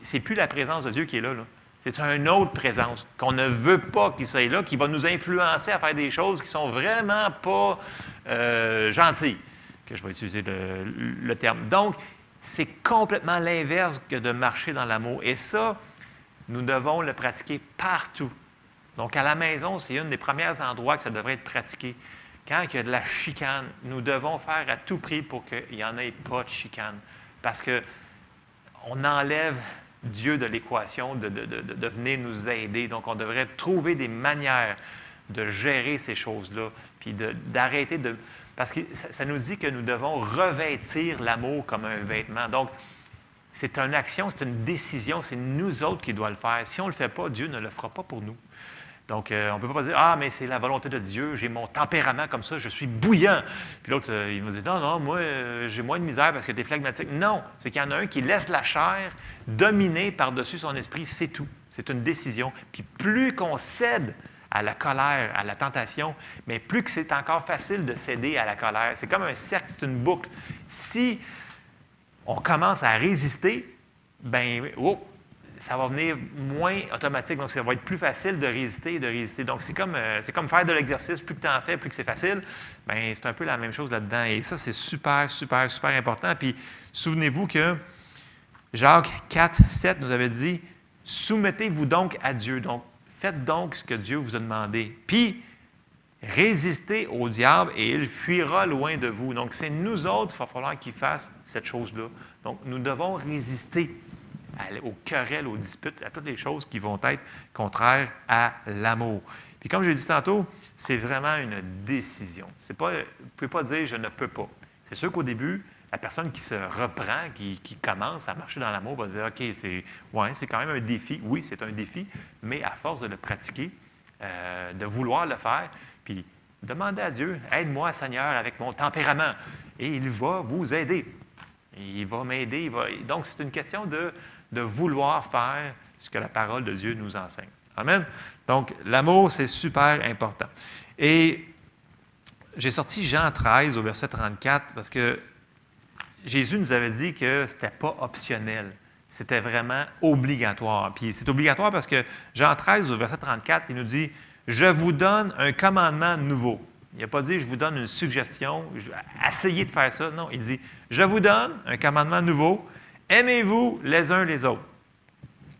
c'est plus la présence de Dieu qui est là. C'est une autre présence qu'on ne veut pas qu'il soit là, qui va nous influencer à faire des choses qui ne sont vraiment pas gentilles, que je vais utiliser le terme. Donc, c'est complètement l'inverse que de marcher dans l'amour. Et ça, nous devons le pratiquer partout. Donc, à la maison, c'est un des premiers endroits que ça devrait être pratiqué. Quand il y a de la chicane, nous devons faire à tout prix pour qu'il n'y en ait pas de chicane. Parce qu'on enlève Dieu de l'équation de venir nous aider. Donc, on devrait trouver des manières de gérer ces choses-là, puis d'arrêter de... Parce que ça nous dit que nous devons revêtir l'amour comme un vêtement. Donc, c'est une action, c'est une décision, c'est nous autres qui devons le faire. Si on ne le fait pas, Dieu ne le fera pas pour nous. Donc, on ne peut pas dire « Ah, mais c'est la volonté de Dieu, j'ai mon tempérament comme ça, je suis bouillant. » Puis l'autre, il nous dit « Non, moi, j'ai moins de misère parce que tu es phlegmatique. » Non, c'est qu'il y en a un qui laisse la chair dominer par-dessus son esprit, c'est tout. C'est une décision. Puis plus qu'on cède à la colère, à la tentation, mais plus que c'est encore facile de céder à la colère. C'est comme un cercle, c'est une boucle. Si on commence à résister, bien, ça va venir moins automatique. Donc, ça va être plus facile de résister et de résister. Donc, c'est comme faire de l'exercice. Plus que tu en fais, plus que c'est facile. Bien, c'est un peu la même chose là-dedans. Et ça, c'est super, super, super important. Puis, souvenez-vous que Jacques 4, 7 nous avait dit « Soumettez-vous donc à Dieu. » Donc, faites donc ce que Dieu vous a demandé. Puis, résistez au diable et il fuira loin de vous. Donc, c'est nous autres, il va falloir qu'il fasse cette chose-là. Donc, nous devons résister aux querelles, aux disputes, à toutes les choses qui vont être contraires à l'amour. Puis comme je l'ai dit tantôt, c'est vraiment une décision. Vous ne pouvez pas dire « je ne peux pas ». C'est sûr qu'au début, la personne qui se reprend, qui commence à marcher dans l'amour va dire « OK, c'est quand même un défi. » Oui, c'est un défi, mais à force de le pratiquer, de vouloir le faire, puis demandez à Dieu « Aide-moi, Seigneur, avec mon tempérament. » Et il va vous aider. Il va m'aider. Donc, c'est une question de vouloir faire ce que la parole de Dieu nous enseigne. Amen? Donc, l'amour, c'est super important. Et j'ai sorti Jean 13 au verset 34 parce que Jésus nous avait dit que ce n'était pas optionnel. c'était vraiment obligatoire. Puis c'est obligatoire parce que Jean 13, au verset 34, il nous dit « Je vous donne un commandement nouveau ». Il n'a pas dit « Je vous donne une suggestion, essayez de faire ça ». Non, il dit « Je vous donne un commandement nouveau, aimez-vous les uns les autres.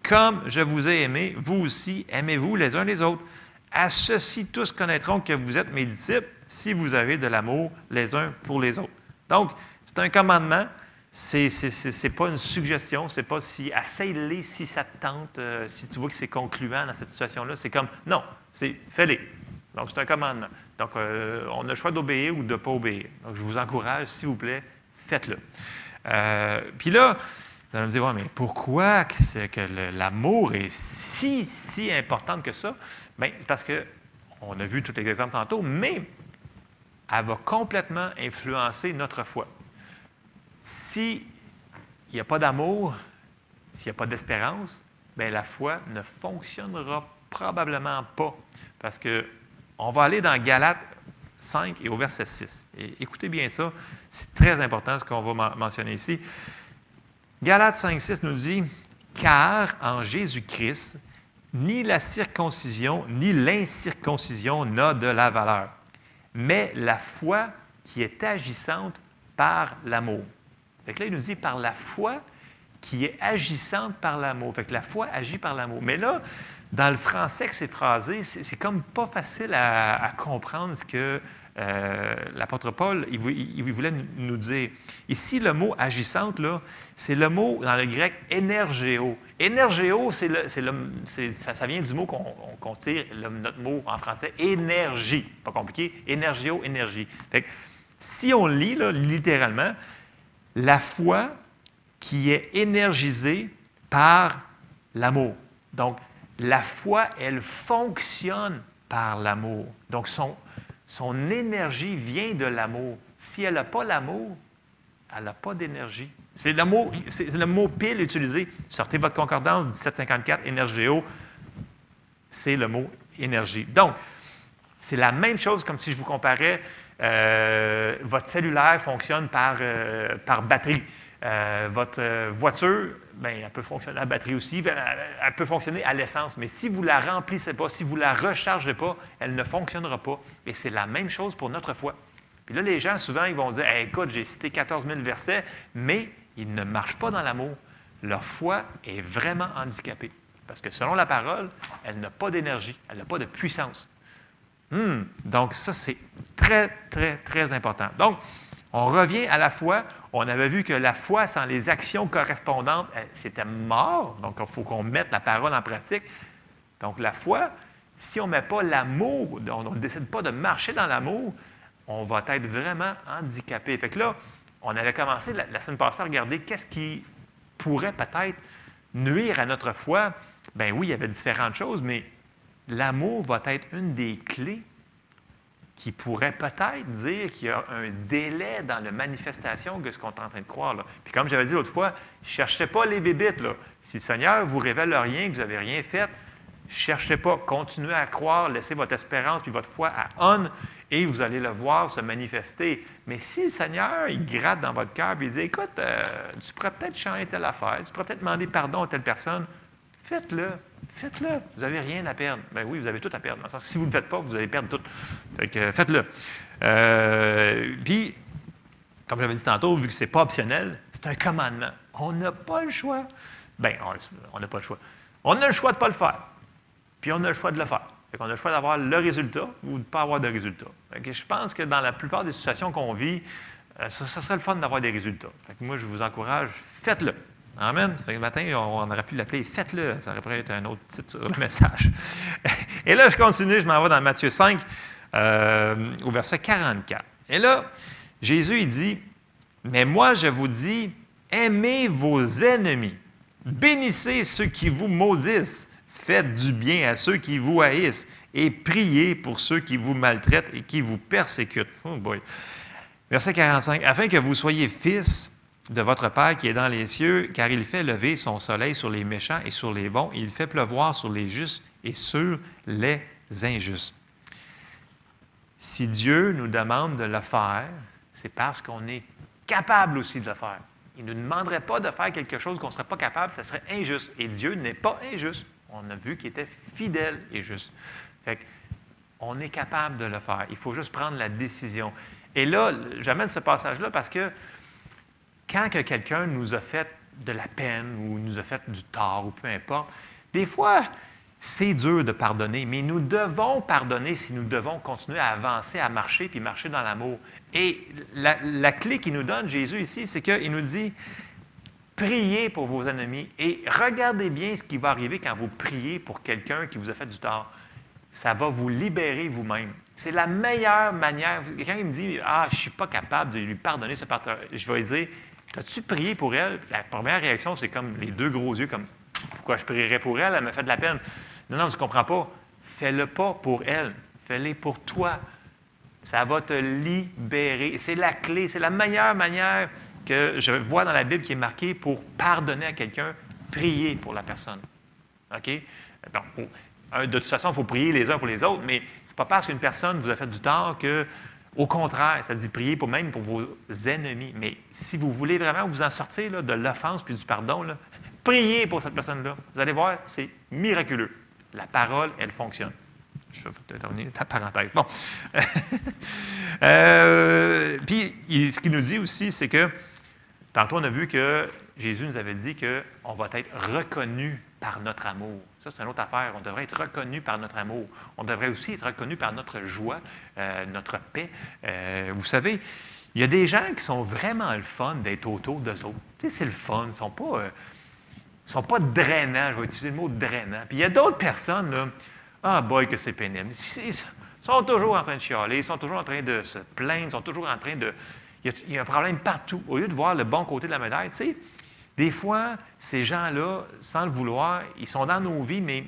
Comme je vous ai aimé, vous aussi, aimez-vous les uns les autres. À ceci, tous connaîtront que vous êtes mes disciples si vous avez de l'amour les uns pour les autres. » Donc, c'est un commandement. C'est pas une suggestion, c'est pas si essaye-les si ça te tente, si tu vois que c'est concluant dans cette situation-là. C'est comme, non, c'est fais-les. Donc, c'est un commandement. Donc, on a le choix d'obéir ou de ne pas obéir. Donc, je vous encourage, s'il vous plaît, faites-le. Puis là, vous allez me dire, ouais, mais pourquoi que l'amour est si important que ça? Bien, parce qu'on a vu tous les exemples tantôt, mais elle va complètement influencer notre foi. S'il n'y a pas d'amour, s'il n'y a pas d'espérance, bien, la foi ne fonctionnera probablement pas. Parce qu'on va aller dans Galates 5 et au verset 6. Et écoutez bien ça, c'est très important ce qu'on va mentionner ici. Galates 5, 6 nous dit « Car en Jésus-Christ, ni la circoncision ni l'incirconcision n'a de la valeur, mais la foi qui est agissante par l'amour. » Fait que là, il nous dit par la foi qui est agissante par l'amour. Fait que la foi agit par l'amour. Mais là, dans le français que c'est phrasé, c'est comme pas facile à comprendre ce que l'apôtre Paul il voulait nous dire. Ici, le mot agissante, là, c'est le mot dans le grec énergéo. Énergéo, ça vient du mot qu'on tire, notre mot en français, énergie. Pas compliqué. Énergéo, énergie. Fait que, si on lit là, littéralement, la foi qui est énergisée par l'amour. Donc, la foi, elle fonctionne par l'amour. Donc, son énergie vient de l'amour. Si elle n'a pas l'amour, elle n'a pas d'énergie. C'est le mot pile utilisé. Sortez votre concordance, 1754, énergéo, c'est le mot énergie. Donc, c'est la même chose comme si je vous comparais, votre cellulaire fonctionne par batterie. Votre voiture, bien, elle peut fonctionner à la batterie aussi, elle peut fonctionner à l'essence, mais si vous ne la remplissez pas, si vous ne la rechargez pas, elle ne fonctionnera pas. Et c'est la même chose pour notre foi. Puis là, les gens, souvent, ils vont dire hey, « Écoute, j'ai cité 14 000 versets, mais ils ne marchent pas dans l'amour. Leur foi est vraiment handicapée. Parce que selon la parole, elle n'a pas d'énergie, elle n'a pas de puissance. Donc, ça, c'est très, très, très important. Donc, on revient à la foi. On avait vu que la foi, sans les actions correspondantes, c'était mort. Donc, il faut qu'on mette la parole en pratique. Donc, la foi, si on ne met pas l'amour, on ne décide pas de marcher dans l'amour, on va être vraiment handicapé. Fait que là, on avait commencé la semaine passée à regarder qu'est-ce qui pourrait peut-être nuire à notre foi. Bien oui, il y avait différentes choses, mais l'amour va être une des clés qui pourrait peut-être dire qu'il y a un délai dans la manifestation de ce qu'on est en train de croire. Là. Puis comme j'avais dit l'autre fois, ne cherchez pas les bébites. Là. Si le Seigneur vous révèle rien, que vous n'avez rien fait, ne cherchez pas. Continuez à croire, laissez votre espérance puis votre foi à on et vous allez le voir se manifester. Mais si le Seigneur, il gratte dans votre cœur et il dit, écoute, tu pourrais peut-être changer telle affaire, tu pourrais peut-être demander pardon à telle personne, faites-le. Faites-le. Vous n'avez rien à perdre. Bien oui, vous avez tout à perdre. Dans le sens que si vous ne le faites pas, vous allez perdre tout. Fait que faites-le. Puis, comme j'avais dit tantôt, vu que ce n'est pas optionnel, c'est un commandement. On n'a pas le choix. Bien, on n'a pas le choix. On a le choix de ne pas le faire. Puis on a le choix de le faire. Fait qu'on a le choix d'avoir le résultat ou de ne pas avoir de résultat. Fait que je pense que dans la plupart des situations qu'on vit, ça serait le fun d'avoir des résultats. Fait que moi, je vous encourage, faites-le. Amen. Ça fait que le matin, on aurait pu l'appeler « Faites-le ». Ça aurait pu être un autre titre sur le message. Et là, je continue, je m'en vais dans Matthieu 5, au verset 44. Et là, Jésus, il dit « Mais moi, je vous dis, aimez vos ennemis, bénissez ceux qui vous maudissent, faites du bien à ceux qui vous haïssent, et priez pour ceux qui vous maltraitent et qui vous persécutent. » Oh boy. Verset 45. « Afin que vous soyez fils de votre Père qui est dans les cieux, car il fait lever son soleil sur les méchants et sur les bons, et il fait pleuvoir sur les justes et sur les injustes. » Si Dieu nous demande de le faire, c'est parce qu'on est capable aussi de le faire. Il ne nous demanderait pas de faire quelque chose qu'on ne serait pas capable, ça serait injuste. Et Dieu n'est pas injuste. On a vu qu'il était fidèle et juste. Fait qu'on est capable de le faire. Il faut juste prendre la décision. Et là, j'amène ce passage-là parce que quand que quelqu'un nous a fait de la peine ou nous a fait du tort ou peu importe, des fois, c'est dur de pardonner, mais nous devons pardonner si nous devons continuer à avancer, à marcher, puis marcher dans l'amour. Et la clé qu'il nous donne, Jésus, ici, c'est qu'il nous dit, priez pour vos ennemis et regardez bien ce qui va arriver quand vous priez pour quelqu'un qui vous a fait du tort. Ça va vous libérer vous-même. C'est la meilleure manière. Quelqu'un qui me dit, « Ah, je ne suis pas capable de lui pardonner ce partenaire. » Je vais lui dire, « As-tu prié pour elle? » La première réaction, c'est comme les deux gros yeux, comme, « Pourquoi je prierais pour elle? Elle me fait de la peine. » Non, non, tu ne comprends pas. Fais-le pas pour elle. Fais-le pour toi. Ça va te libérer. C'est la clé. C'est la meilleure manière que je vois dans la Bible qui est marquée pour pardonner à quelqu'un, prier pour la personne. OK? Bon, de toute façon, il faut prier les uns pour les autres, mais ce n'est pas parce qu'une personne vous a fait du tort que, au contraire, ça dit prier même pour vos ennemis. Mais si vous voulez vraiment vous en sortir là, de l'offense puis du pardon, là, priez pour cette personne-là. Vous allez voir, c'est miraculeux. La parole, elle fonctionne. Je vais terminer la parenthèse. Bon. Puis, ce qu'il nous dit aussi, c'est que, tantôt, on a vu que Jésus nous avait dit qu'on va être reconnu par notre amour. Ça, c'est une autre affaire. On devrait être reconnu par notre amour. On devrait aussi être reconnu par notre joie, notre paix. Vous savez, il y a des gens qui sont vraiment le fun d'être autour d'eux autres. Tu sais, c'est le fun. Ils ne sont pas drainants. Je vais utiliser le mot drainant. Puis il y a d'autres personnes, là, ah boy, que c'est pénible. Ils sont toujours en train de chialer, ils sont toujours en train de se plaindre, ils sont toujours en train de... Il y a un problème partout. Au lieu de voir le bon côté de la médaille, tu sais, des fois, ces gens-là, sans le vouloir, ils sont dans nos vies, mais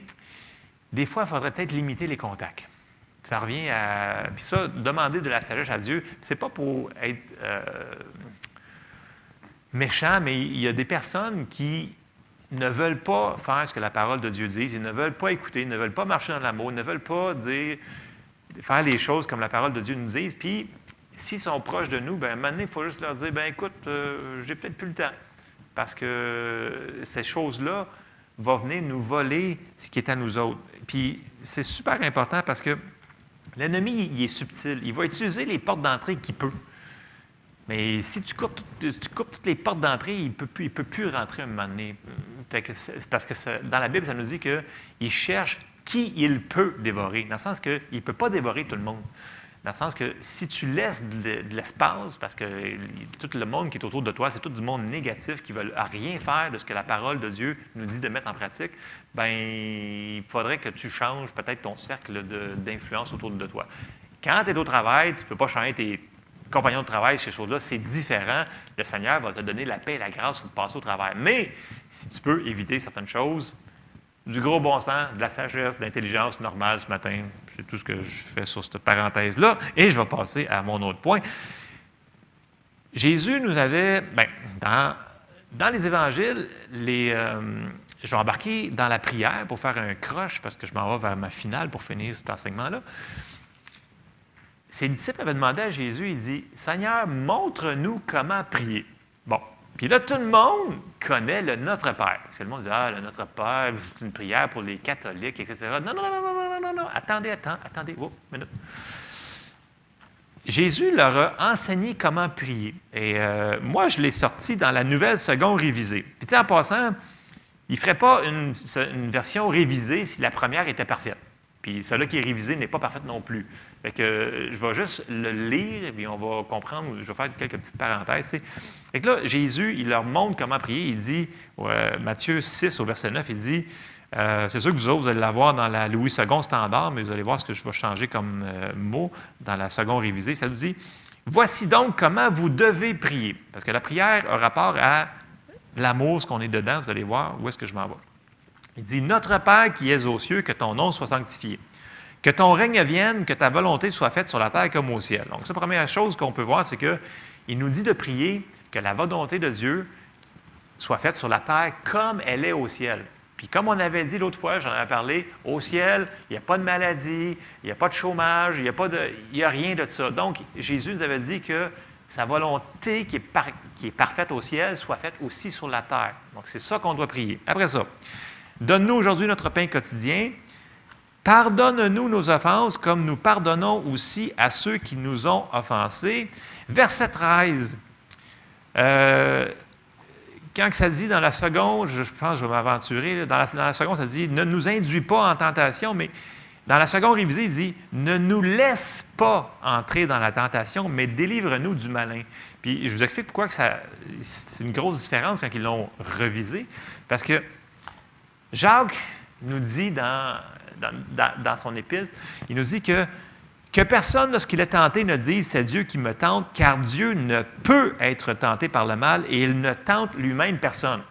des fois, il faudrait peut-être limiter les contacts. Ça revient à... Puis ça, demander de la sagesse à Dieu, c'est pas pour être méchant, mais il y a des personnes qui ne veulent pas faire ce que la parole de Dieu dit, ils ne veulent pas écouter, ils ne veulent pas marcher dans l'amour, ils ne veulent pas faire les choses comme la parole de Dieu nous dit. Puis, s'ils sont proches de nous, bien, à un moment donné, il faut juste leur dire, bien, écoute, j'ai peut-être plus le temps. Parce que ces choses-là vont venir nous voler ce qui est à nous autres. Puis, c'est super important parce que l'ennemi, il est subtil. Il va utiliser les portes d'entrée qu'il peut. Mais si tu coupes toutes les portes d'entrée, il ne peut plus rentrer à un moment donné. Parce que dans la Bible, ça nous dit qu'il cherche qui il peut dévorer. Dans le sens qu'il ne peut pas dévorer tout le monde. Dans le sens que si tu laisses de l'espace, parce que tout le monde qui est autour de toi, c'est tout du monde négatif qui ne veut rien faire de ce que la parole de Dieu nous dit de mettre en pratique, bien, il faudrait que tu changes peut-être ton cercle d'influence autour de toi. Quand tu es au travail, tu ne peux pas changer tes compagnons de travail, ces choses-là, c'est différent. Le Seigneur va te donner la paix et la grâce pour passer au travail. Mais si tu peux éviter certaines choses, du gros bon sens, de la sagesse, de l'intelligence normale ce matin, c'est tout ce que je fais sur cette parenthèse-là. Et je vais passer à mon autre point. Jésus nous avait, dans les évangiles, je vais embarquer dans la prière pour faire un croche parce que je m'en vais vers ma finale pour finir cet enseignement-là. Ses disciples avaient demandé à Jésus, il dit, « Seigneur, montre-nous comment prier. » Bon, puis là, tout le monde connaît le Notre Père. Parce que le monde dit, « Ah, le Notre Père, c'est une prière pour les catholiques, etc. » Non, non, non, non, non, non, non, non, attendez, oh, minute. Jésus leur a enseigné comment prier. Et moi, je l'ai sorti dans la Nouvelle Seconde révisée. Puis tu sais, en passant, il ne ferait pas une version révisée si la première était parfaite. Puis celle-là qui est révisée n'est pas parfaite non plus. Fait que je vais juste le lire et puis on va comprendre. Je vais faire quelques petites parenthèses. Fait que là, Jésus, il leur montre comment prier. Il dit, Matthieu 6 au verset 9, il dit, c'est sûr que vous autres, vous allez l'avoir dans la Louis II standard, mais vous allez voir ce que je vais changer comme mot dans la seconde révisée. Ça nous dit, voici donc comment vous devez prier. Parce que la prière a rapport à l'amour, ce qu'on est dedans. Vous allez voir où est-ce que je m'en vais. Il dit, « Notre Père qui es aux cieux, que ton nom soit sanctifié. Que ton règne vienne, que ta volonté soit faite sur la terre comme au ciel. » Donc, la première chose qu'on peut voir, c'est qu'il nous dit de prier que la volonté de Dieu soit faite sur la terre comme elle est au ciel. Puis comme on avait dit l'autre fois, j'en avais parlé, au ciel, il n'y a pas de maladie, il n'y a pas de chômage, il n'y a rien de ça. Donc, Jésus nous avait dit que sa volonté qui est parfaite au ciel soit faite aussi sur la terre. Donc, c'est ça qu'on doit prier. Après ça, donne-nous aujourd'hui notre pain quotidien. Pardonne-nous nos offenses comme nous pardonnons aussi à ceux qui nous ont offensés. Verset 13. Quand ça dit dans la seconde, je pense que je vais m'aventurer, dans la seconde, ça dit « Ne nous induis pas en tentation », mais dans la seconde révisée, il dit « Ne nous laisse pas entrer dans la tentation, mais délivre-nous du malin ». Puis je vous explique pourquoi c'est une grosse différence quand ils l'ont revisé, parce que Jacques nous dit dans son épître, il nous dit que personne, lorsqu'il est tenté, ne dise « C'est Dieu qui me tente », car Dieu ne peut être tenté par le mal et il ne tente lui-même personne.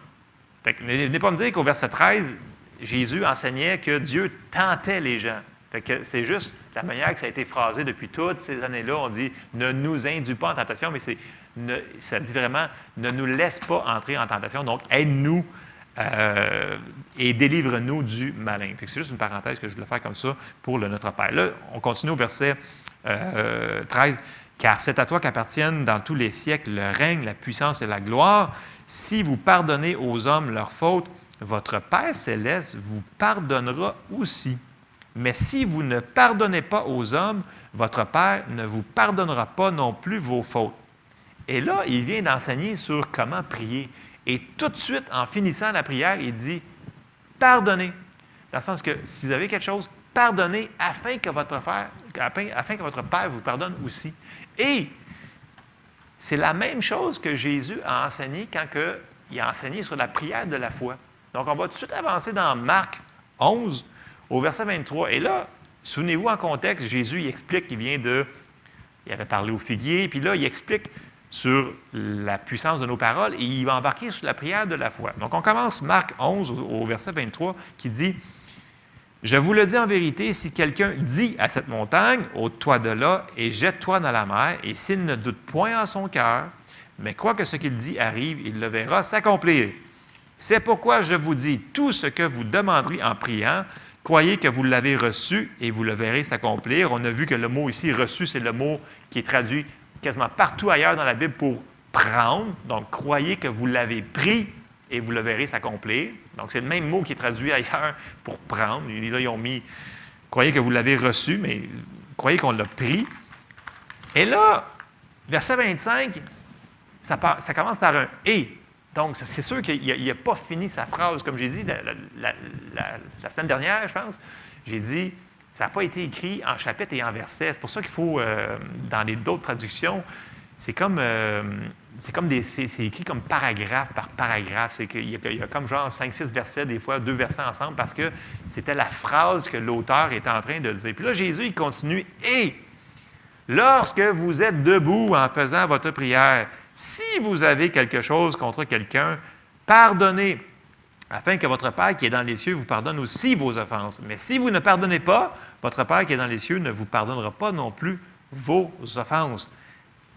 Fait que, ne venez pas me dire qu'au verset 13, Jésus enseignait que Dieu tentait les gens. Fait que c'est juste la manière que ça a été phrasé depuis toutes ces années-là. On dit « Ne nous induis pas en tentation », mais ça dit vraiment « Ne nous laisse pas entrer en tentation ». Donc, aide-nous et délivre-nous du malin. C'est juste une parenthèse que je voulais faire comme ça pour le Notre Père. Là, on continue au verset 13. « Car c'est à toi qu'appartiennent dans tous les siècles le règne, la puissance et la gloire. Si vous pardonnez aux hommes leurs fautes, votre Père céleste vous pardonnera aussi. Mais si vous ne pardonnez pas aux hommes, votre Père ne vous pardonnera pas non plus vos fautes. » Et là, il vient d'enseigner sur comment prier. Et tout de suite, en finissant la prière, il dit « Pardonnez ». Dans le sens que si vous avez quelque chose, pardonnez afin que votre Père vous pardonne aussi. Et c'est la même chose que Jésus a enseigné quand il a enseigné sur la prière de la foi. Donc, on va tout de suite avancer dans Marc 11, au verset 23. Et là, souvenez-vous en contexte, Jésus il explique qu'il il avait parlé au figuier, puis là, il explique sur la puissance de nos paroles et il va embarquer sur la prière de la foi. Donc, on commence Marc 11 au verset 23 qui dit « Je vous le dis en vérité, si quelqu'un dit à cette montagne, ôte-toi de là et jette-toi dans la mer, et s'il ne doute point en son cœur, mais quoi que ce qu'il dit arrive, il le verra s'accomplir. C'est pourquoi je vous dis, tout ce que vous demanderez en priant, croyez que vous l'avez reçu et vous le verrez s'accomplir. » On a vu que le mot ici, « reçu », c'est le mot qui est traduit quasiment partout ailleurs dans la Bible pour prendre. Donc, croyez que vous l'avez pris et vous le verrez s'accomplir. Donc, c'est le même mot qui est traduit ailleurs pour prendre. Là, ils ont mis croyez que vous l'avez reçu, mais croyez qu'on l'a pris. Et là, verset 25, ça commence par un et. Donc, c'est sûr qu'il n'a pas fini sa phrase. Comme j'ai dit la semaine dernière, je pense, j'ai dit ça n'a pas été écrit en chapitre et en verset. C'est pour ça qu'il faut, dans d'autres traductions, c'est écrit comme paragraphe par paragraphe. C'est qu'il y a comme genre 5-6 versets, des fois 2 versets ensemble, parce que c'était la phrase que l'auteur était en train de dire. Puis là, Jésus, il continue. « Et lorsque vous êtes debout en faisant votre prière, si vous avez quelque chose contre quelqu'un, pardonnez, afin que votre Père qui est dans les cieux vous pardonne aussi vos offenses. Mais si vous ne pardonnez pas, votre Père qui est dans les cieux ne vous pardonnera pas non plus vos offenses. »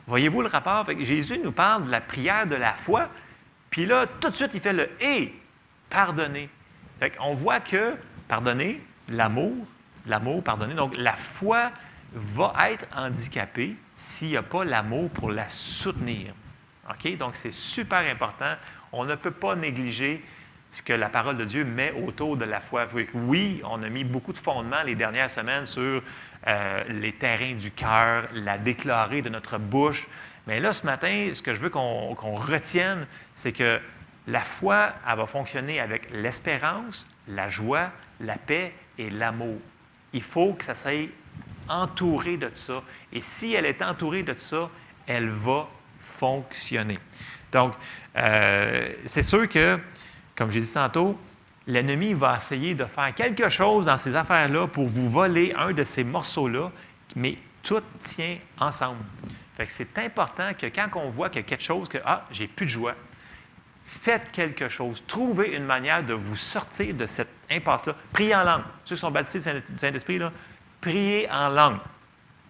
Voyez-vous le rapport? Fait que Jésus nous parle de la prière de la foi, puis là, tout de suite, il fait le « et », pardonner. Fait qu'on voit que pardonner, l'amour, pardonner, donc la foi va être handicapée s'il n'y a pas l'amour pour la soutenir. OK? Donc, c'est super important. On ne peut pas négliger ce que la parole de Dieu met autour de la foi. Oui, on a mis beaucoup de fondements les dernières semaines sur les terrains du cœur, la déclarer de notre bouche. Mais là, ce matin, ce que je veux qu'on retienne, c'est que la foi, elle va fonctionner avec l'espérance, la joie, la paix et l'amour. Il faut que ça soit entouré de ça. Et si elle est entourée de ça, elle va fonctionner. Donc, c'est sûr que, comme j'ai dit tantôt, l'ennemi va essayer de faire quelque chose dans ces affaires-là pour vous voler un de ces morceaux-là, mais tout tient ensemble. Fait que c'est important que quand on voit qu'il y a quelque chose que « Ah, j'ai plus de joie », faites quelque chose. Trouvez une manière de vous sortir de cette impasse-là. Priez en langue. Ceux qui sont baptisés du Saint-Esprit, là, priez en langue.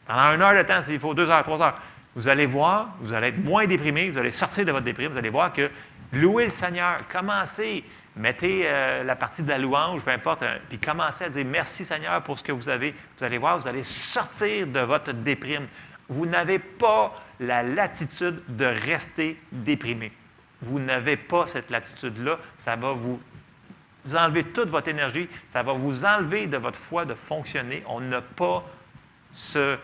Pendant 1 heure de temps, s'il faut 2 heures, 3 heures. Vous allez voir, vous allez être moins déprimé, vous allez sortir de votre déprime, vous allez voir que louez le Seigneur, commencez, mettez la partie de la louange, peu importe, puis commencez à dire merci Seigneur pour ce que vous avez. Vous allez voir, vous allez sortir de votre déprime. Vous n'avez pas la latitude de rester déprimé. Vous n'avez pas cette latitude-là. Ça va vous enlever toute votre énergie. Ça va vous enlever de votre foi de fonctionner. On n'a pas ce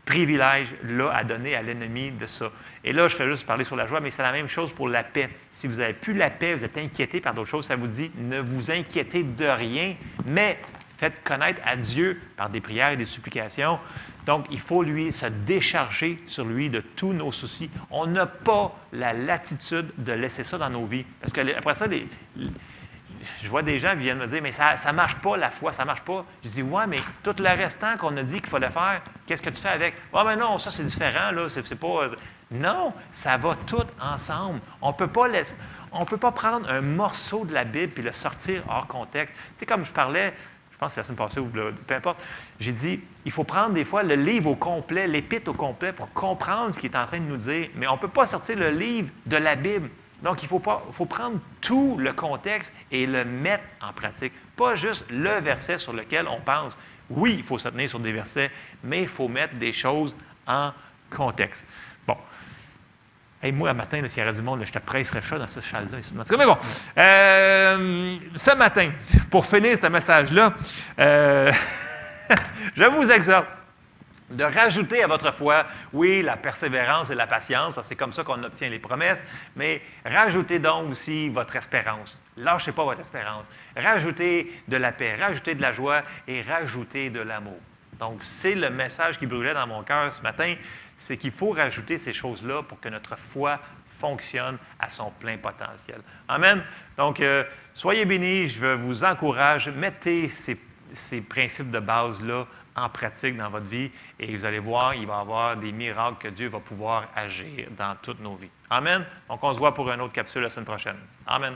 privilège-là à donner à l'ennemi de ça. Et là, je fais juste parler sur la joie, mais c'est la même chose pour la paix. Si vous n'avez plus la paix, vous êtes inquiété par d'autres choses, ça vous dit ne vous inquiétez de rien, mais faites connaître à Dieu par des prières et des supplications. Donc, il faut lui se décharger sur lui de tous nos soucis. On n'a pas la latitude de laisser ça dans nos vies. Parce que après ça, je vois des gens qui viennent me dire « Mais ça ne marche pas, la foi, ça ne marche pas. » Je dis « Ouais, mais tout le restant qu'on a dit qu'il fallait faire, qu'est-ce que tu fais avec? »« Ah, mais non, ça c'est différent, là, c'est pas... » Non, ça va tout ensemble. On ne peut pas prendre un morceau de la Bible et le sortir hors contexte. Tu sais, comme je parlais, je pense que c'est la semaine passée ou peu importe, j'ai dit, il faut prendre des fois le livre au complet, l'épître au complet pour comprendre ce qu'il est en train de nous dire. Mais on ne peut pas sortir le livre de la Bible. Donc, il faut prendre tout le contexte et le mettre en pratique. Pas juste le verset sur lequel on pense. Oui, il faut se tenir sur des versets, mais il faut mettre des choses en contexte. Bon. Hey, moi, un matin, s'il y aurait du monde, là, je te presserais ça dans ce châle-là. Mais bon, ce matin, pour finir ce message-là, je vous exhorte de rajouter à votre foi, oui, la persévérance et la patience, parce que c'est comme ça qu'on obtient les promesses, mais rajoutez donc aussi votre espérance. Lâchez pas votre espérance. Rajoutez de la paix, rajoutez de la joie et rajoutez de l'amour. Donc, c'est le message qui brûlait dans mon cœur ce matin, c'est qu'il faut rajouter ces choses-là pour que notre foi fonctionne à son plein potentiel. Amen. Donc, soyez bénis, je vous encourage, mettez ces principes de base-là en pratique dans votre vie et vous allez voir, il va y avoir des miracles que Dieu va pouvoir agir dans toutes nos vies. Amen. Donc, on se voit pour une autre capsule la semaine prochaine. Amen.